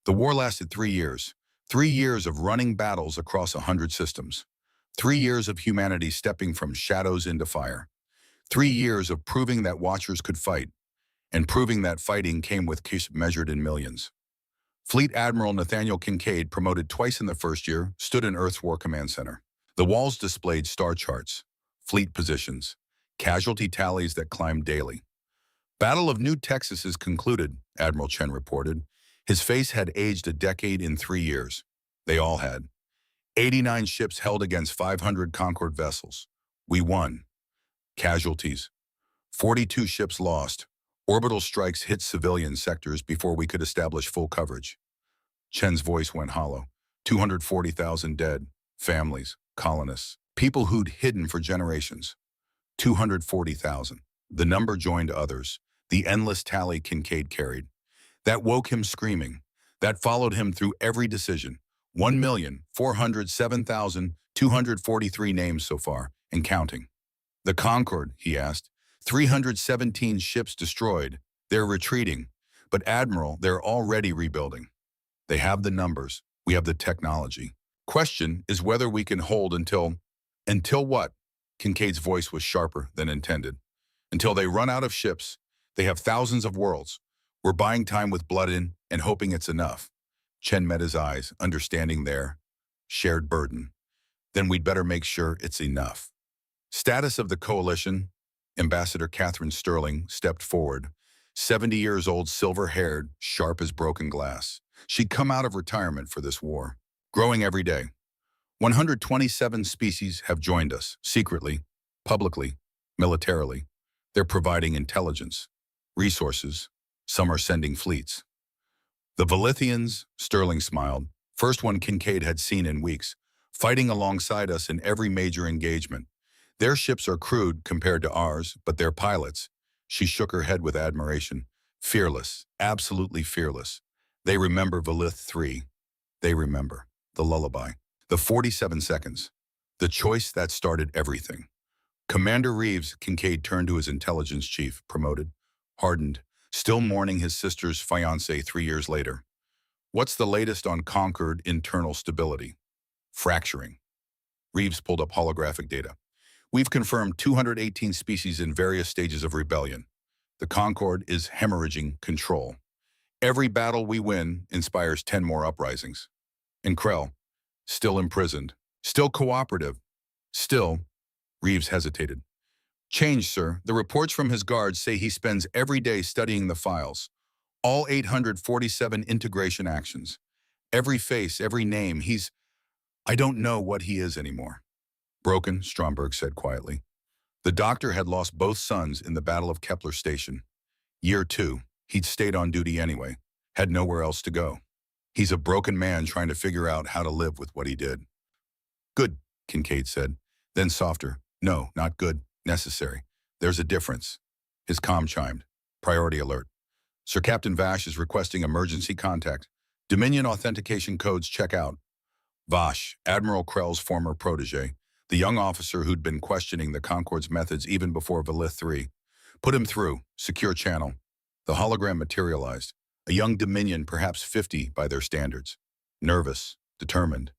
The war lasted 3 years. 3 years of running battles across 100 systems. 3 years of humanity stepping from shadows into fire. 3 years of proving that Watchers could fight, and proving that fighting came with cash measured in millions. Fleet Admiral Nathaniel Kincaid, promoted twice in the first year, stood in Earth's War Command Center. The walls displayed star charts, fleet positions, casualty tallies that climbed daily. Battle of New Texas is concluded, Admiral Chen reported. His face had aged a decade in 3 years. They all had. 89 ships held against 500 Concord vessels. We won. Casualties. 42 ships lost. Orbital strikes hit civilian sectors before we could establish full coverage. Chen's voice went hollow. 240,000 dead. Families, colonists, people who'd hidden for generations. 240,000. The number joined others. The endless tally Kincaid carried. That woke him screaming. That followed him through every decision. 1,407,243 names so far, and counting. The Concorde, he asked. 317 ships destroyed. They're retreating. But Admiral, they're already rebuilding. They have the numbers. We have the technology. Question is whether we can hold until... Until what? Kincaid's voice was sharper than intended. Until they run out of ships. They have thousands of worlds. We're buying time with blood in and hoping it's enough. Chen met his eyes, understanding their shared burden. Then we'd better make sure it's enough. Status of the coalition. Ambassador Catherine Sterling stepped forward. 70 years old, silver-haired, sharp as broken glass. She'd come out of retirement for this war. Growing every day. 127 species have joined us, secretly, publicly, militarily. They're providing intelligence, resources. Some are sending fleets. The Velithians, Sterling smiled, first one Kincaid had seen in weeks, fighting alongside us in every major engagement. Their ships are crude compared to ours, but their pilots. She shook her head with admiration. Fearless, absolutely fearless. They remember Velith 3. They remember the lullaby. The 47 seconds. The choice that started everything. Commander Reeves, Kincaid turned to his intelligence chief, promoted, hardened, still mourning his sister's fiancé 3 years later. What's the latest on Concorde internal stability? Fracturing. Reeves pulled up holographic data. We've confirmed 218 species in various stages of rebellion. The Concorde is hemorrhaging control. Every battle we win inspires 10 more uprisings. And Krell, still imprisoned, still cooperative, still, Reeves hesitated. Change, sir. The reports from his guards say he spends every day studying the files. All 847 integration actions. Every face, every name, I don't know what he is anymore. Broken, Stromberg said quietly. The doctor had lost both sons in the Battle of Kepler Station. Year 2, he'd stayed on duty anyway, had nowhere else to go. He's a broken man trying to figure out how to live with what he did. Good, Kincaid said. Then softer. No, not good. Necessary. There's a difference. His comm chimed. Priority alert. Sir Captain Vash is requesting emergency contact. Dominion authentication codes check out. Vash, Admiral Krell's former protege, the young officer who'd been questioning the Concorde's methods even before Velith 3. Put him through. Secure channel. The hologram materialized. A young Dominion, perhaps 50 by their standards. Nervous. Determined.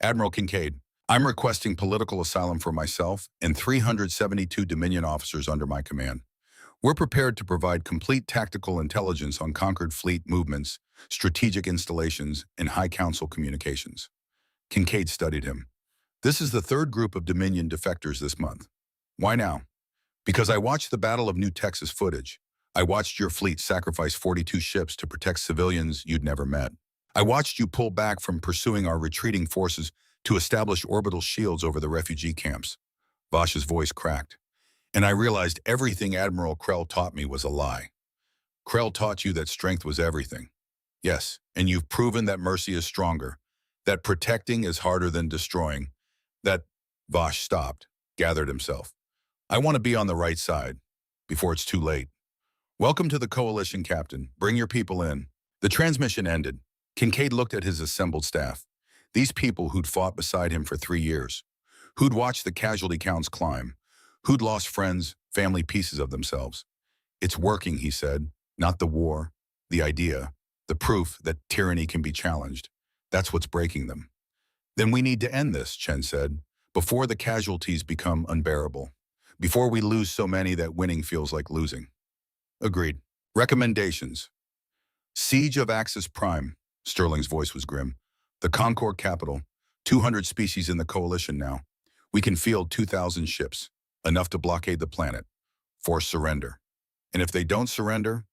Admiral Kincaid, I'm requesting political asylum for myself and 372 Dominion officers under my command. We're prepared to provide complete tactical intelligence on Concorde fleet movements, strategic installations, and High Council communications. Kincaid studied him. This is the third group of Dominion defectors this month. Why now? Because I watched the Battle of New Texas footage. I watched your fleet sacrifice 42 ships to protect civilians you'd never met. I watched you pull back from pursuing our retreating forces to establish orbital shields over the refugee camps. Vash's voice cracked. And I realized everything Admiral Krell taught me was a lie. Krell taught you that strength was everything. Yes, and you've proven that mercy is stronger, that protecting is harder than destroying, that... Vash stopped, gathered himself. I want to be on the right side, before it's too late. Welcome to the coalition, Captain. Bring your people in. The transmission ended. Kincaid looked at his assembled staff. These people who'd fought beside him for 3 years, who'd watched the casualty counts climb, who'd lost friends, family, pieces of themselves. It's working, he said. Not the war, the idea, the proof that tyranny can be challenged. That's what's breaking them. Then we need to end this, Chen said, before the casualties become unbearable, before we lose so many that winning feels like losing. Agreed. Recommendations. Siege of Axis Prime. Sterling's voice was grim. The Concorde capital. 200 species in the coalition now. We can field 2,000 ships. Enough to blockade the planet. Force surrender. And if they don't surrender,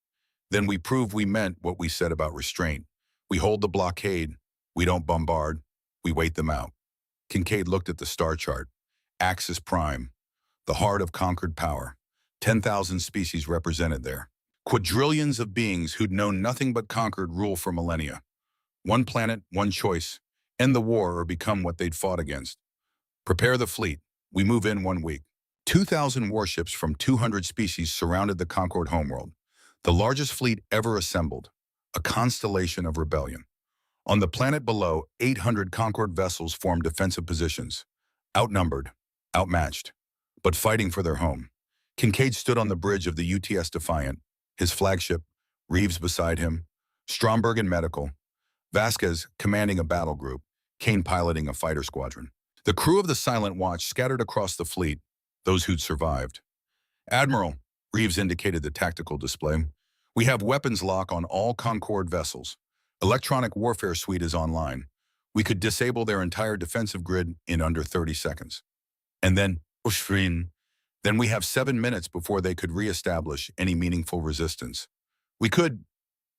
then we prove we meant what we said about restraint. We hold the blockade. We don't bombard. We wait them out. Kincaid looked at the star chart. Axis Prime. the heart of conquered power. 10,000 species represented there. Quadrillions of beings who'd known nothing but conquered rule for millennia. One planet, one choice. End the war or become what they'd fought against. Prepare the fleet. We move in 1 week. 2,000 warships from 200 species surrounded the conquered homeworld. The largest fleet ever assembled. A constellation of rebellion. On the planet below, 800 conquered vessels formed defensive positions. Outnumbered, outmatched, but fighting for their home. Kincaid stood on the bridge of the UTS Defiant, his flagship, Reeves beside him, Stromberg in medical, Vasquez commanding a battle group, Kane piloting a fighter squadron. The crew of the Silent Watch scattered across the fleet, those who'd survived. Admiral, Reeves indicated the tactical display, we have weapons lock on all Concorde vessels. Electronic warfare suite is online. We could disable their entire defensive grid in under 30 seconds. And then we have 7 minutes before they could re-establish any meaningful resistance.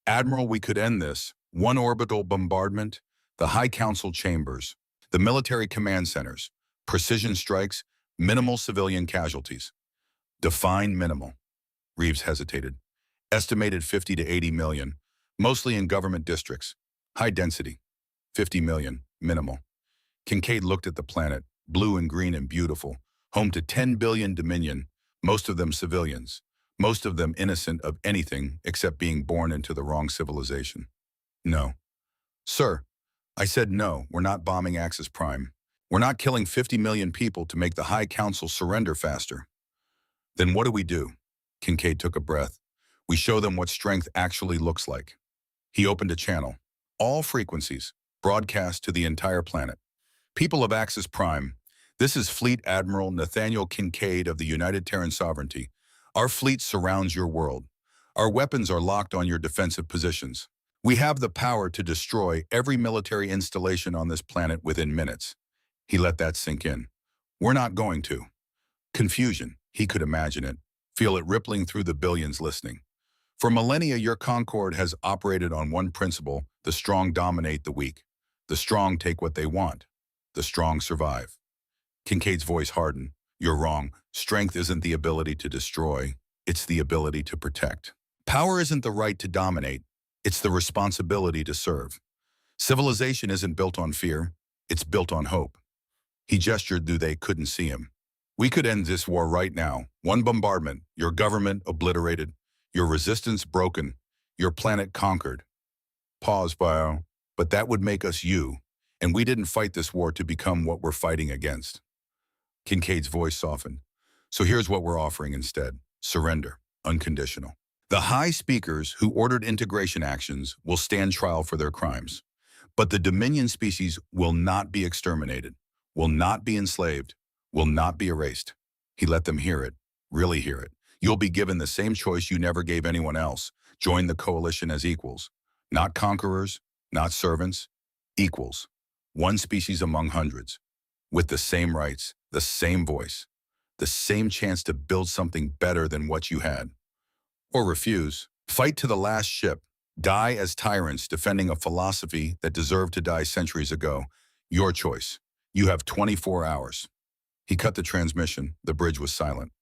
Admiral, we could end this. One orbital bombardment, the High Council chambers, the military command centers, precision strikes, minimal civilian casualties. Define minimal. Reeves hesitated. Estimated 50 to 80 million, mostly in government districts. High density, 50 million, minimal. Kincaid looked at the planet, blue and green and beautiful, home to 10 billion Dominion, most of them civilians, most of them innocent of anything except being born into the wrong civilization. No. Sir, I said no, we're not bombing Axis Prime. We're not killing 50 million people to make the High Council surrender faster. Then what do we do? Kincaid took a breath. We show them what strength actually looks like. He opened a channel. All frequencies, broadcast to the entire planet. People of Axis Prime, this is Fleet Admiral Nathaniel Kincaid of the United Terran Sovereignty. Our fleet surrounds your world. Our weapons are locked on your defensive positions. We have the power to destroy every military installation on this planet within minutes. He let that sink in. We're not going to. Confusion, he could imagine it, feel it rippling through the billions listening. For millennia, your Concorde has operated on one principle: the strong dominate the weak. The strong take what they want. The strong survive. Kincaid's voice hardened. You're wrong. Strength isn't the ability to destroy. It's the ability to protect. Power isn't the right to dominate. It's the responsibility to serve. Civilization isn't built on fear. It's built on hope. He gestured though they couldn't see him. We could end this war right now. One bombardment, your government obliterated, your resistance broken, your planet conquered. Pause, Bio. But that would make us you, and we didn't fight this war to become what we're fighting against. Kincaid's voice softened. So here's what we're offering instead. Surrender, unconditional. The high speakers who ordered integration actions will stand trial for their crimes. But the Dominion species will not be exterminated, will not be enslaved, will not be erased. He let them hear it, really hear it. You'll be given the same choice you never gave anyone else. Join the coalition as equals. Not conquerors, not servants, equals. One species among hundreds. With the same rights, the same voice, the same chance to build something better than what you had. Or refuse. Fight to the last ship. Die as tyrants defending a philosophy that deserved to die centuries ago. Your choice. You have 24 hours. He cut the transmission. The bridge was silent.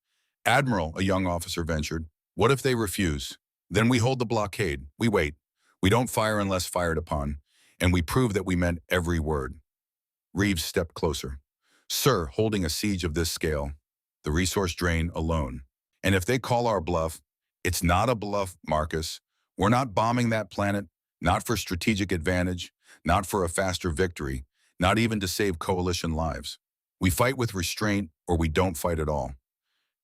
Admiral, a young officer ventured, what if they refuse? Then we hold the blockade. We wait. We don't fire unless fired upon. And we prove that we meant every word. Reeves stepped closer. Sir, holding a siege of this scale, the resource drain alone. And if they call our bluff, it's not a bluff, Marcus. We're not bombing that planet, not for strategic advantage, not for a faster victory, not even to save coalition lives. We fight with restraint or we don't fight at all.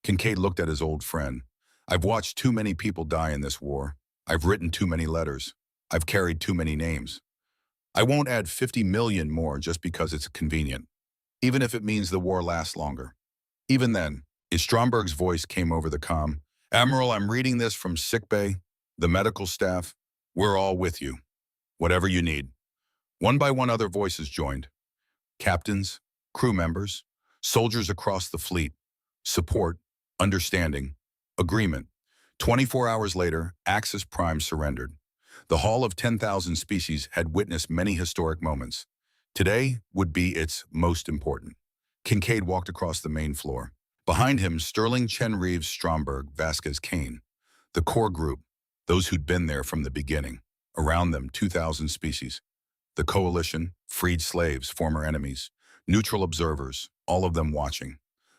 Kincaid looked at his old friend. I've watched too many people die in this war. I've written too many letters. I've carried too many names. I won't add 50 million more just because it's convenient, even if it means the war lasts longer. Even then, Stromberg's voice came over the comm. Admiral, I'm reading this from sickbay, the medical staff. We're all with you. Whatever you need. One by one, other voices joined. Captains, crew members, soldiers across the fleet. Support, understanding, agreement. 24 hours later, Axis Prime surrendered. The Hall of 10,000 Species had witnessed many historic moments. Today would be its most important. Kincaid walked across the main floor. Behind him, Sterling, Chen Reeves, Stromberg, Vasquez, Kane. The core group, those who'd been there from the beginning. Around them, 2,000 species. The coalition, freed slaves, former enemies, neutral observers, all of them watching.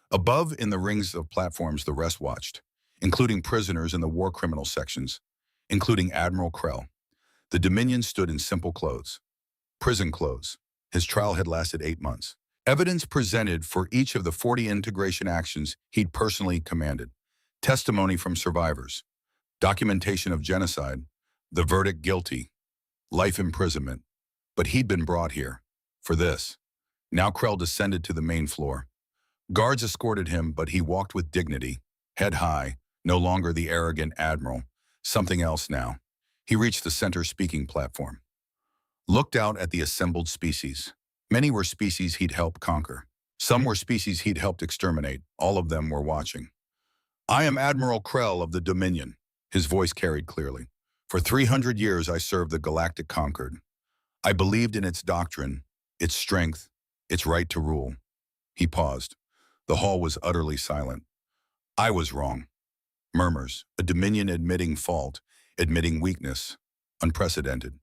Above, in the rings of platforms, the rest watched, including prisoners in the war criminal sections, including Admiral Krell. The Dominion stood in simple clothes. Prison clothes. His trial had lasted 8 months. Evidence presented for each of the 40 integration actions he'd personally commanded. Testimony from survivors. Documentation of genocide. The verdict guilty. Life imprisonment. But he'd been brought here. For this. Now Krell descended to the main floor. Guards escorted him, but he walked with dignity. Head high. No longer the arrogant admiral. Something else now. He reached the center speaking platform. Looked out at the assembled species. Many were species he'd helped conquer. Some were species he'd helped exterminate. All of them were watching. I am Admiral Krell of the Dominion. His voice carried clearly. For 300 years I served the Galactic Concord. I believed in its doctrine, its strength, its right to rule. He paused. The hall was utterly silent. I was wrong. Murmurs, a Dominion admitting fault, admitting weakness, unprecedented.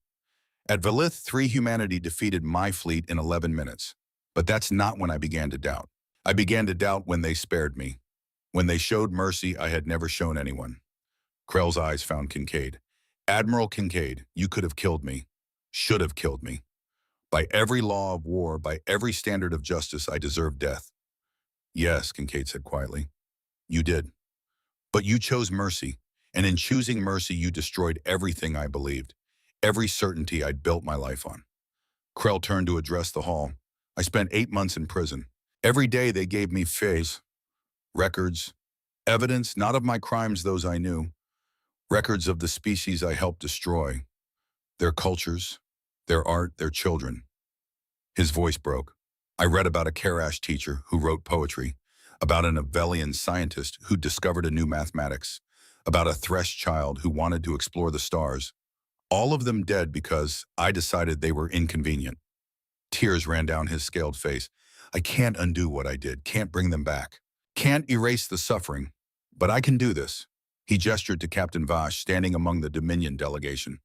At Valith 3, humanity defeated my fleet in 11 minutes. But that's not when I began to doubt. I began to doubt when they spared me, when they showed mercy I had never shown anyone. Krell's eyes found Kincaid. Admiral Kincaid, you could have killed me, should have killed me. By every law of war, by every standard of justice, I deserve death. Yes, Kincaid said quietly. You did. But you chose mercy, and in choosing mercy, you destroyed everything I believed, every certainty I'd built my life on. Krell turned to address the hall. I spent 8 months in prison. Every day they gave me fays, records, evidence, not of my crimes, those I knew, records of the species I helped destroy, their cultures, their art, their children. His voice broke. I read about a Karash teacher who wrote poetry, about an Avelian scientist who discovered a new mathematics, about a Thresh child who wanted to explore the stars. All of them dead because I decided they were inconvenient. Tears ran down his scaled face. I can't undo what I did, can't bring them back, can't erase the suffering, but I can do this. He gestured to Captain Vash, standing among the Dominion delegation.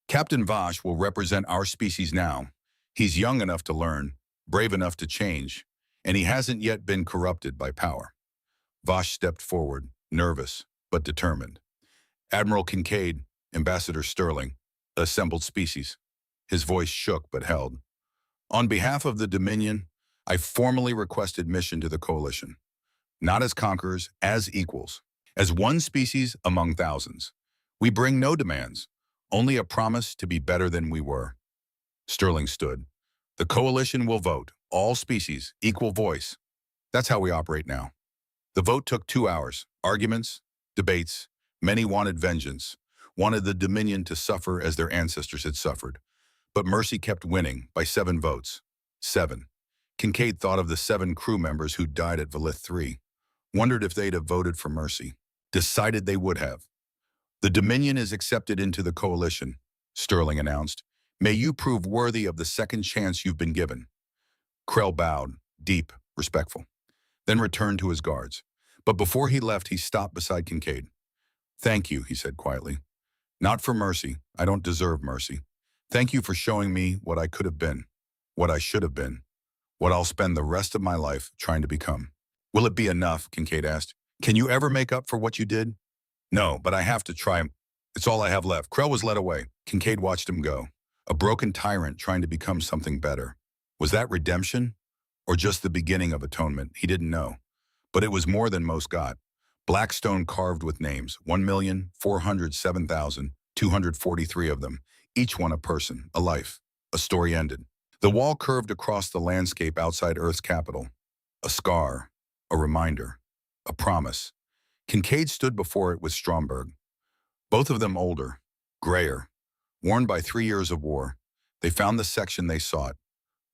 Captain Vash will represent our species now. He's young enough to learn, brave enough to change, and he hasn't yet been corrupted by power. Vash stepped forward, nervous, but determined. Admiral Kincaid, Ambassador Sterling, assembled species. His voice shook but held. On behalf of the Dominion, I formally request admission to the coalition. Not as conquerors, as equals. As one species among thousands. We bring no demands, only a promise to be better than we were. Sterling stood. The coalition will vote. All species, equal voice. That's how we operate now. The vote took 2 hours. Arguments, debates. Many wanted vengeance, wanted the Dominion to suffer as their ancestors had suffered. But mercy kept winning by 7 votes. 7. Kincaid thought of the 7 crew members who died at Valith 3. Wondered if they'd have voted for mercy. Decided they would have. The Dominion is accepted into the coalition, Sterling announced. May you prove worthy of the second chance you've been given. Krell bowed, deep, respectful, then returned to his guards. But before he left, he stopped beside Kincaid. Thank you, he said quietly. Not for mercy. I don't deserve mercy. Thank you for showing me what I could have been, what I should have been, what I'll spend the rest of my life trying to become. Will it be enough? Kincaid asked. Can you ever make up for what you did? No, but I have to try. It's all I have left. Krell was led away. Kincaid watched him go. A broken tyrant trying to become something better. Was that redemption? Or just the beginning of atonement? He didn't know. But it was more than most got. Black stone carved with names, 1,407,243 of them, each one a person, a life. A story ended. The wall curved across the landscape outside Earth's capital. A scar, a reminder, a promise. Kincaid stood before it with Stromberg. Both of them older, grayer, worn by 3 years of war. They found the section they sought.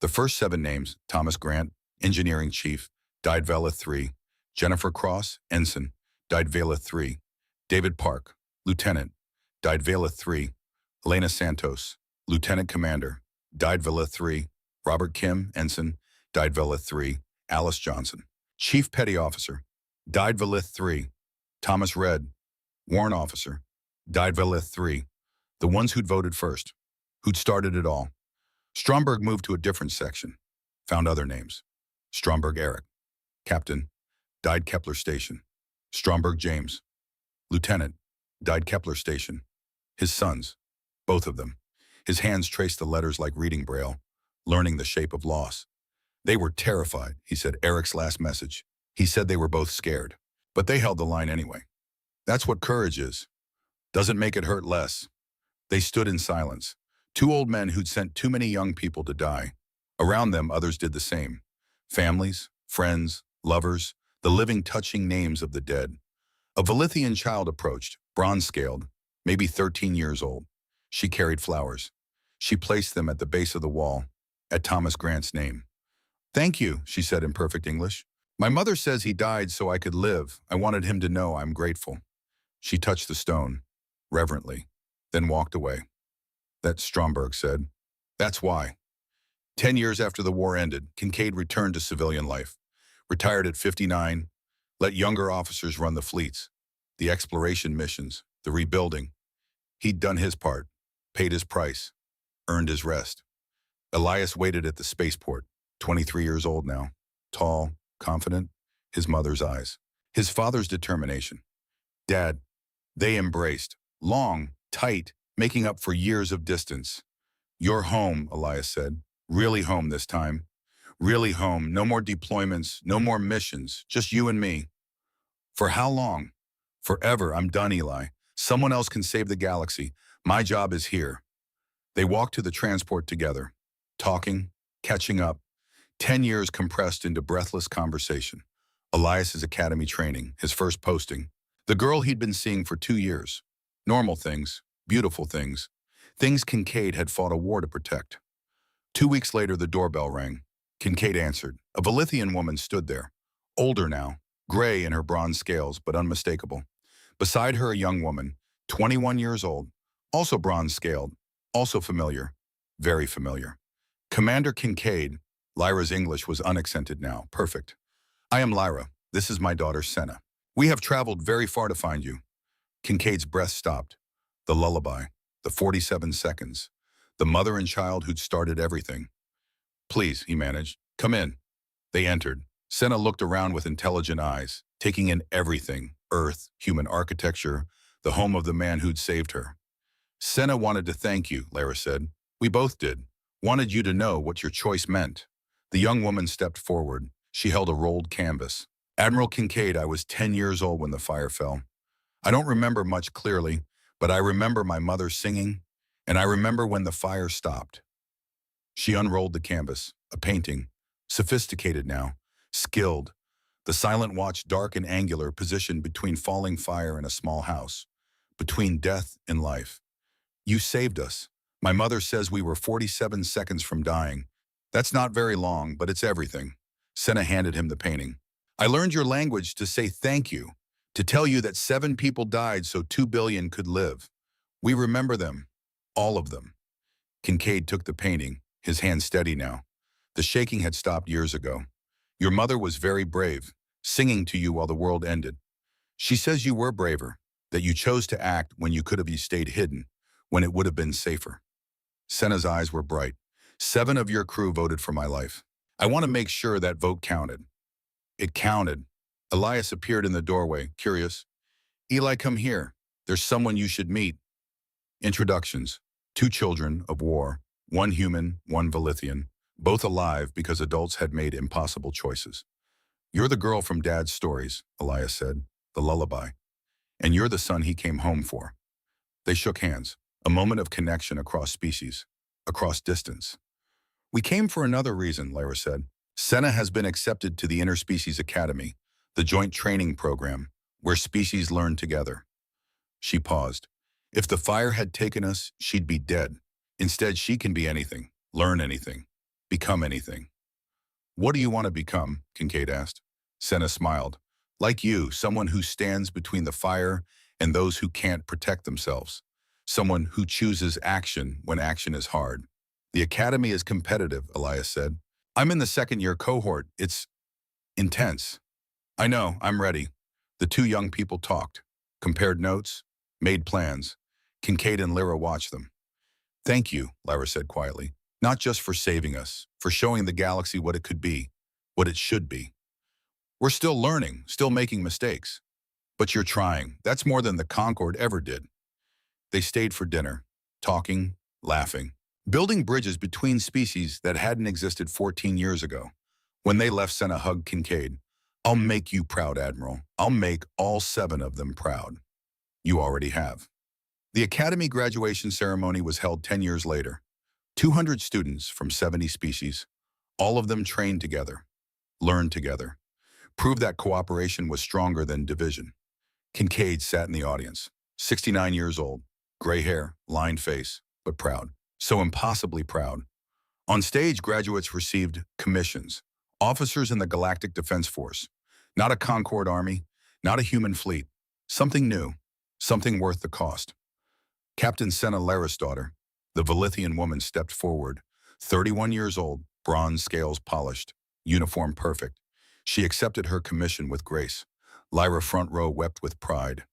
The first 7 names, Thomas Grant, engineering chief, died Valith 3. Jennifer Cross, ensign, died Valith 3. David Park, lieutenant, died Valith 3. Elena Santos, lieutenant commander, died Valith 3. Robert Kim, ensign, died Valith 3. Alice Johnson, chief petty officer, Died Valith 3. Thomas Red, warrant officer. Died Valith 3. The ones who'd voted first, who'd started it all. Stromberg moved to a different section. Found other names. Stromberg Eric. Captain. Died Kepler Station. Stromberg James. Lieutenant. Died Kepler Station. His sons. Both of them. His hands traced the letters like reading Braille, learning the shape of loss. They were terrified, he said Eric's last message. He said they were both scared. But they held the line anyway. That's what courage is. Doesn't make it hurt less. They stood in silence. Two old men who'd sent too many young people to die. Around them, others did the same. Families, friends, lovers, the living touching names of the dead. A Valithian child approached, bronze-scaled, maybe 13 years old. She carried flowers. She placed them at the base of the wall, at Thomas Grant's name. "Thank you," she said in perfect English. "My mother says he died so I could live. I wanted him to know I'm grateful." She touched the stone, reverently, then walked away. That, Stromberg said. That's why. 10 years after the war ended, Kincaid returned to civilian life. Retired at 59, let younger officers run the fleets, the exploration missions, the rebuilding. He'd done his part, paid his price, earned his rest. Elias waited at the spaceport, 23 years old now, tall, confident, his mother's eyes, his father's determination. Dad, they embraced, long, tight, making up for years of distance. "You're home," Elias said. "Really home this time. Really home. No more deployments, no more missions, just you and me." "For how long?" "Forever. I'm done, Eli. Someone else can save the galaxy. My job is here." They walked to the transport together, talking, catching up. 10 years compressed into breathless conversation. Elias's academy training, his first posting. The girl he'd been seeing for 2 years. Normal things, beautiful things. Things Kincaid had fought a war to protect. 2 weeks later, the doorbell rang. Kincaid answered. A Valithian woman stood there. Older now, gray in her bronze scales, but unmistakable. Beside her, a young woman, 21 years old, also bronze-scaled, also familiar, very familiar. Commander Kincaid. Lyra's English was unaccented now, perfect. "I am Lyra. This is my daughter, Senna. We have traveled very far to find you." Kincaid's breath stopped. The lullaby, the 47 seconds, the mother and child who'd started everything. "Please," he managed, "come in." They entered. Senna looked around with intelligent eyes, taking in everything, Earth, human architecture, the home of the man who'd saved her. "Senna wanted to thank you," Lyra said. "We both did. Wanted you to know what your choice meant." The young woman stepped forward. She held a rolled canvas. "Admiral Kincaid, I was 10 years old when the fire fell. I don't remember much clearly, but I remember my mother singing, and I remember when the fire stopped." She unrolled the canvas, a painting, sophisticated now, skilled. The silent watch, dark and angular, positioned between falling fire and a small house, between death and life. "You saved us. My mother says we were 47 seconds from dying. That's not very long, but it's everything." Senna handed him the painting. "I learned your language to say thank you, to tell you that 7 people died so 2 billion could live. We remember them, all of them." Kincaid took the painting, his hand steady now. The shaking had stopped years ago. "Your mother was very brave, singing to you while the world ended. She says you were braver, that you chose to act when you could have stayed hidden, when it would have been safer." Senna's eyes were bright. 7 of your crew voted for my life. I want to make sure that vote counted." It counted. Elias appeared in the doorway, curious. "Eli, come here. There's someone you should meet." Introductions. 2 children of war, 1 human, 1 Valithian, both alive because adults had made impossible choices. "You're the girl from Dad's stories," Elias said, "the lullaby. And you're the son he came home for." They shook hands, a moment of connection across species, across distance. "We came for another reason," Lyra said. "Senna has been accepted to the Interspecies Academy, the joint training program, where species learn together." She paused. "If the fire had taken us, she'd be dead. Instead, she can be anything, learn anything, become anything." "What do you want to become?" Kincaid asked. Senna smiled. "Like you, someone who stands between the fire and those who can't protect themselves. Someone who chooses action when action is hard." "The academy is competitive," Elias said. "I'm in the 2nd-year cohort. It's intense." "I know, I'm ready." The two young people talked, compared notes, made plans. Kincaid and Lyra watched them. "Thank you," Lyra said quietly. "Not just for saving us, for showing the galaxy what it could be, what it should be. We're still learning, still making mistakes. But you're trying. That's more than the Concorde ever did." They stayed for dinner, talking, laughing, building bridges between species that hadn't existed 14 years ago. When they left, Senna hugged Kincaid. "I'll make you proud, Admiral. I'll make all 7 of them proud. You already have." The Academy graduation ceremony was held 10 years later. 200 students from 70 species, all of them trained together, learned together, proved that cooperation was stronger than division. Kincaid sat in the audience, 69 years old, gray hair, lined face, but proud, so impossibly proud. On stage, graduates received commissions, officers in the Galactic Defense Force, not a Concorde army, not a human fleet, something new, something worth the cost. Captain Senna, Lyra's daughter, the Velithian woman, stepped forward, 31 years old, bronze scales polished, uniform perfect. She accepted her commission with grace. Lyra, front row, wept with pride.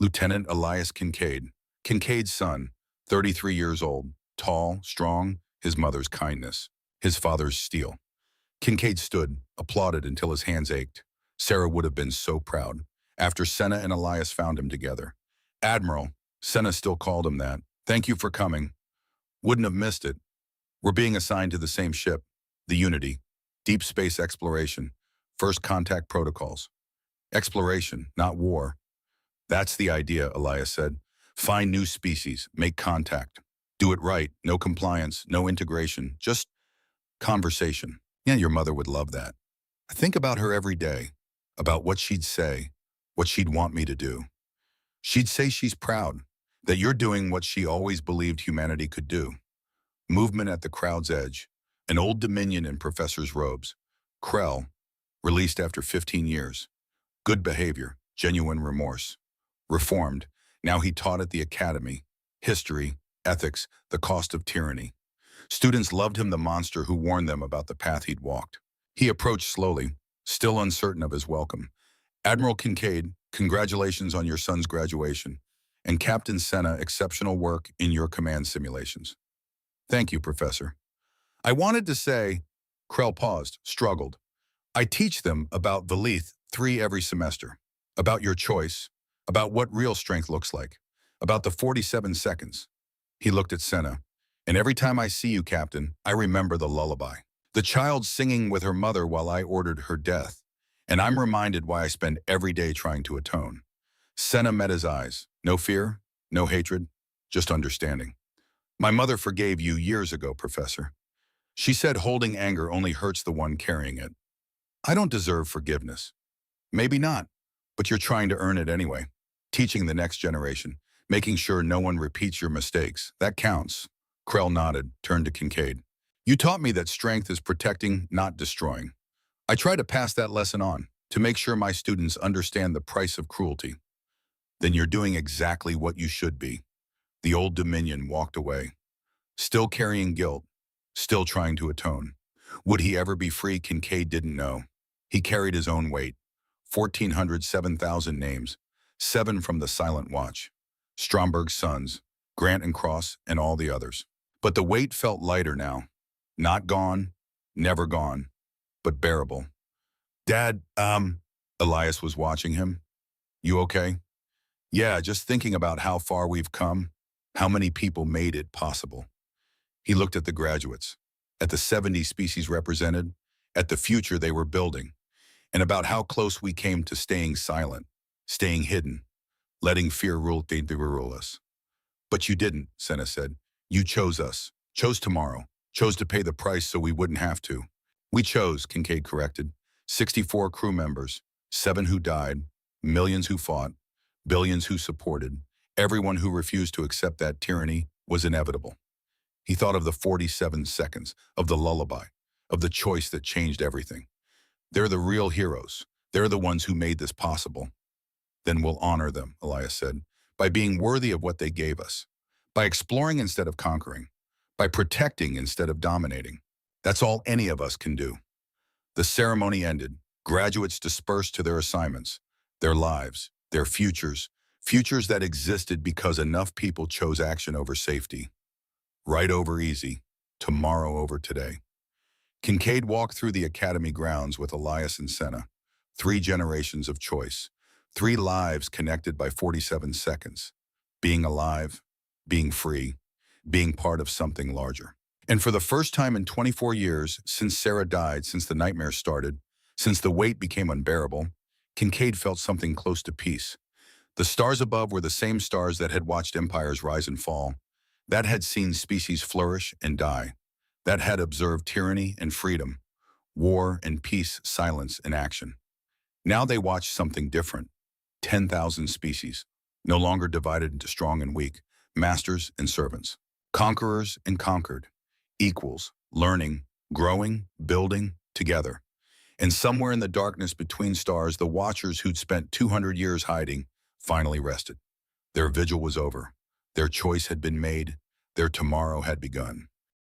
Lieutenant Elias Kincaid, Kincaid's son, 33 years old, tall, strong, his mother's kindness, his father's steel. Kincaid stood, applauded until his hands ached. Sarah would have been so proud, after Senna and Elias found him together. "Admiral," Senna still called him that. "Thank you for coming. Wouldn't have missed it. We're being assigned to the same ship, the Unity, deep space exploration, first contact protocols. Exploration, not war." "That's the idea," Elias said. "Find new species, make contact. Do it right, no compliance, no integration, just conversation." Yeah, your mother would love that. I think about her every day, about what she'd say, what she'd want me to do. She'd say she's proud, that you're doing what she always believed humanity could do. Movement at the crowd's edge, an old Dominion in professor's robes. Krell, released after 15 years. Good behavior, genuine remorse. Reformed, now he taught at the academy. History, ethics, the cost of tyranny. Students loved him, the monster who warned them about the path he'd walked. He approached slowly, still uncertain of his welcome. "Admiral Kincaid, congratulations on your son's graduation. And Captain Senna, exceptional work in your command simulations." "Thank you, Professor." "I wanted to say," Krell paused, struggled. "I teach them about Velith 3 every semester, about your choice, about what real strength looks like, about the 47 seconds. He looked at Senna. "And every time I see you, Captain, I remember the lullaby. The child singing with her mother while I ordered her death. And I'm reminded why I spend every day trying to atone." Senna met his eyes. No fear, no hatred, just understanding. "My mother forgave you years ago, Professor. She said holding anger only hurts the one carrying it. I don't deserve forgiveness. Maybe not, but you're trying to earn it anyway. Teaching the next generation, making sure no one repeats your mistakes. That counts." Krell nodded, turned to Kincaid. "You taught me that strength is protecting, not destroying. I try to pass that lesson on, to make sure my students understand the price of cruelty." "Then you're doing exactly what you should be." The old Dominion walked away, still carrying guilt, still trying to atone. Would he ever be free? Kincaid didn't know. He carried his own weight. 1,400, 7,000 names, 7 from the Silent Watch. Stromberg's sons, Grant and Cross, and all the others. But the weight felt lighter now. Not gone, never gone, but bearable. "Dad, Elias was watching him. "You okay?" "Yeah, just thinking about how far we've come, how many people made it possible." He looked at the graduates, at the 70 species represented, at the future they were building, and about how close we came to staying silent, staying hidden, letting fear rule us. "But you didn't," Senna said. "You chose us, chose tomorrow, chose to pay the price so we wouldn't have to." "We chose," Kincaid corrected. 64 crew members, 7 who died, millions who fought, billions who supported. Everyone who refused to accept that tyranny was inevitable. He thought of the 47 seconds, of the lullaby, of the choice that changed everything. They're the real heroes. They're the ones who made this possible. "Then we'll honor them," Elias said, "by being worthy of what they gave us, by exploring instead of conquering, by protecting instead of dominating. That's all any of us can do." The ceremony ended. Graduates dispersed to their assignments. their lives, their futures, futures that existed because enough people chose action over safety. Right over easy, tomorrow over today. Kincaid walked through the academy grounds with Elias and Senna. 3 generations of choice. 3 lives connected by 47 seconds. Being alive, being free, being part of something larger. And for the first time in 24 years, since Sarah died, since the nightmares started, since the weight became unbearable, Kincaid felt something close to peace. The stars above were the same stars that had watched empires rise and fall, that had seen species flourish and die, that had observed tyranny and freedom, war and peace, silence and action. Now they watched something different. 10,000 species, no longer divided into strong and weak, masters and servants, conquerors and conquered, equals, learning, growing, building, together. And somewhere in the darkness between stars, the watchers who'd spent 200 years hiding finally rested. Their vigil was over. Their choice had been made. Their tomorrow had begun.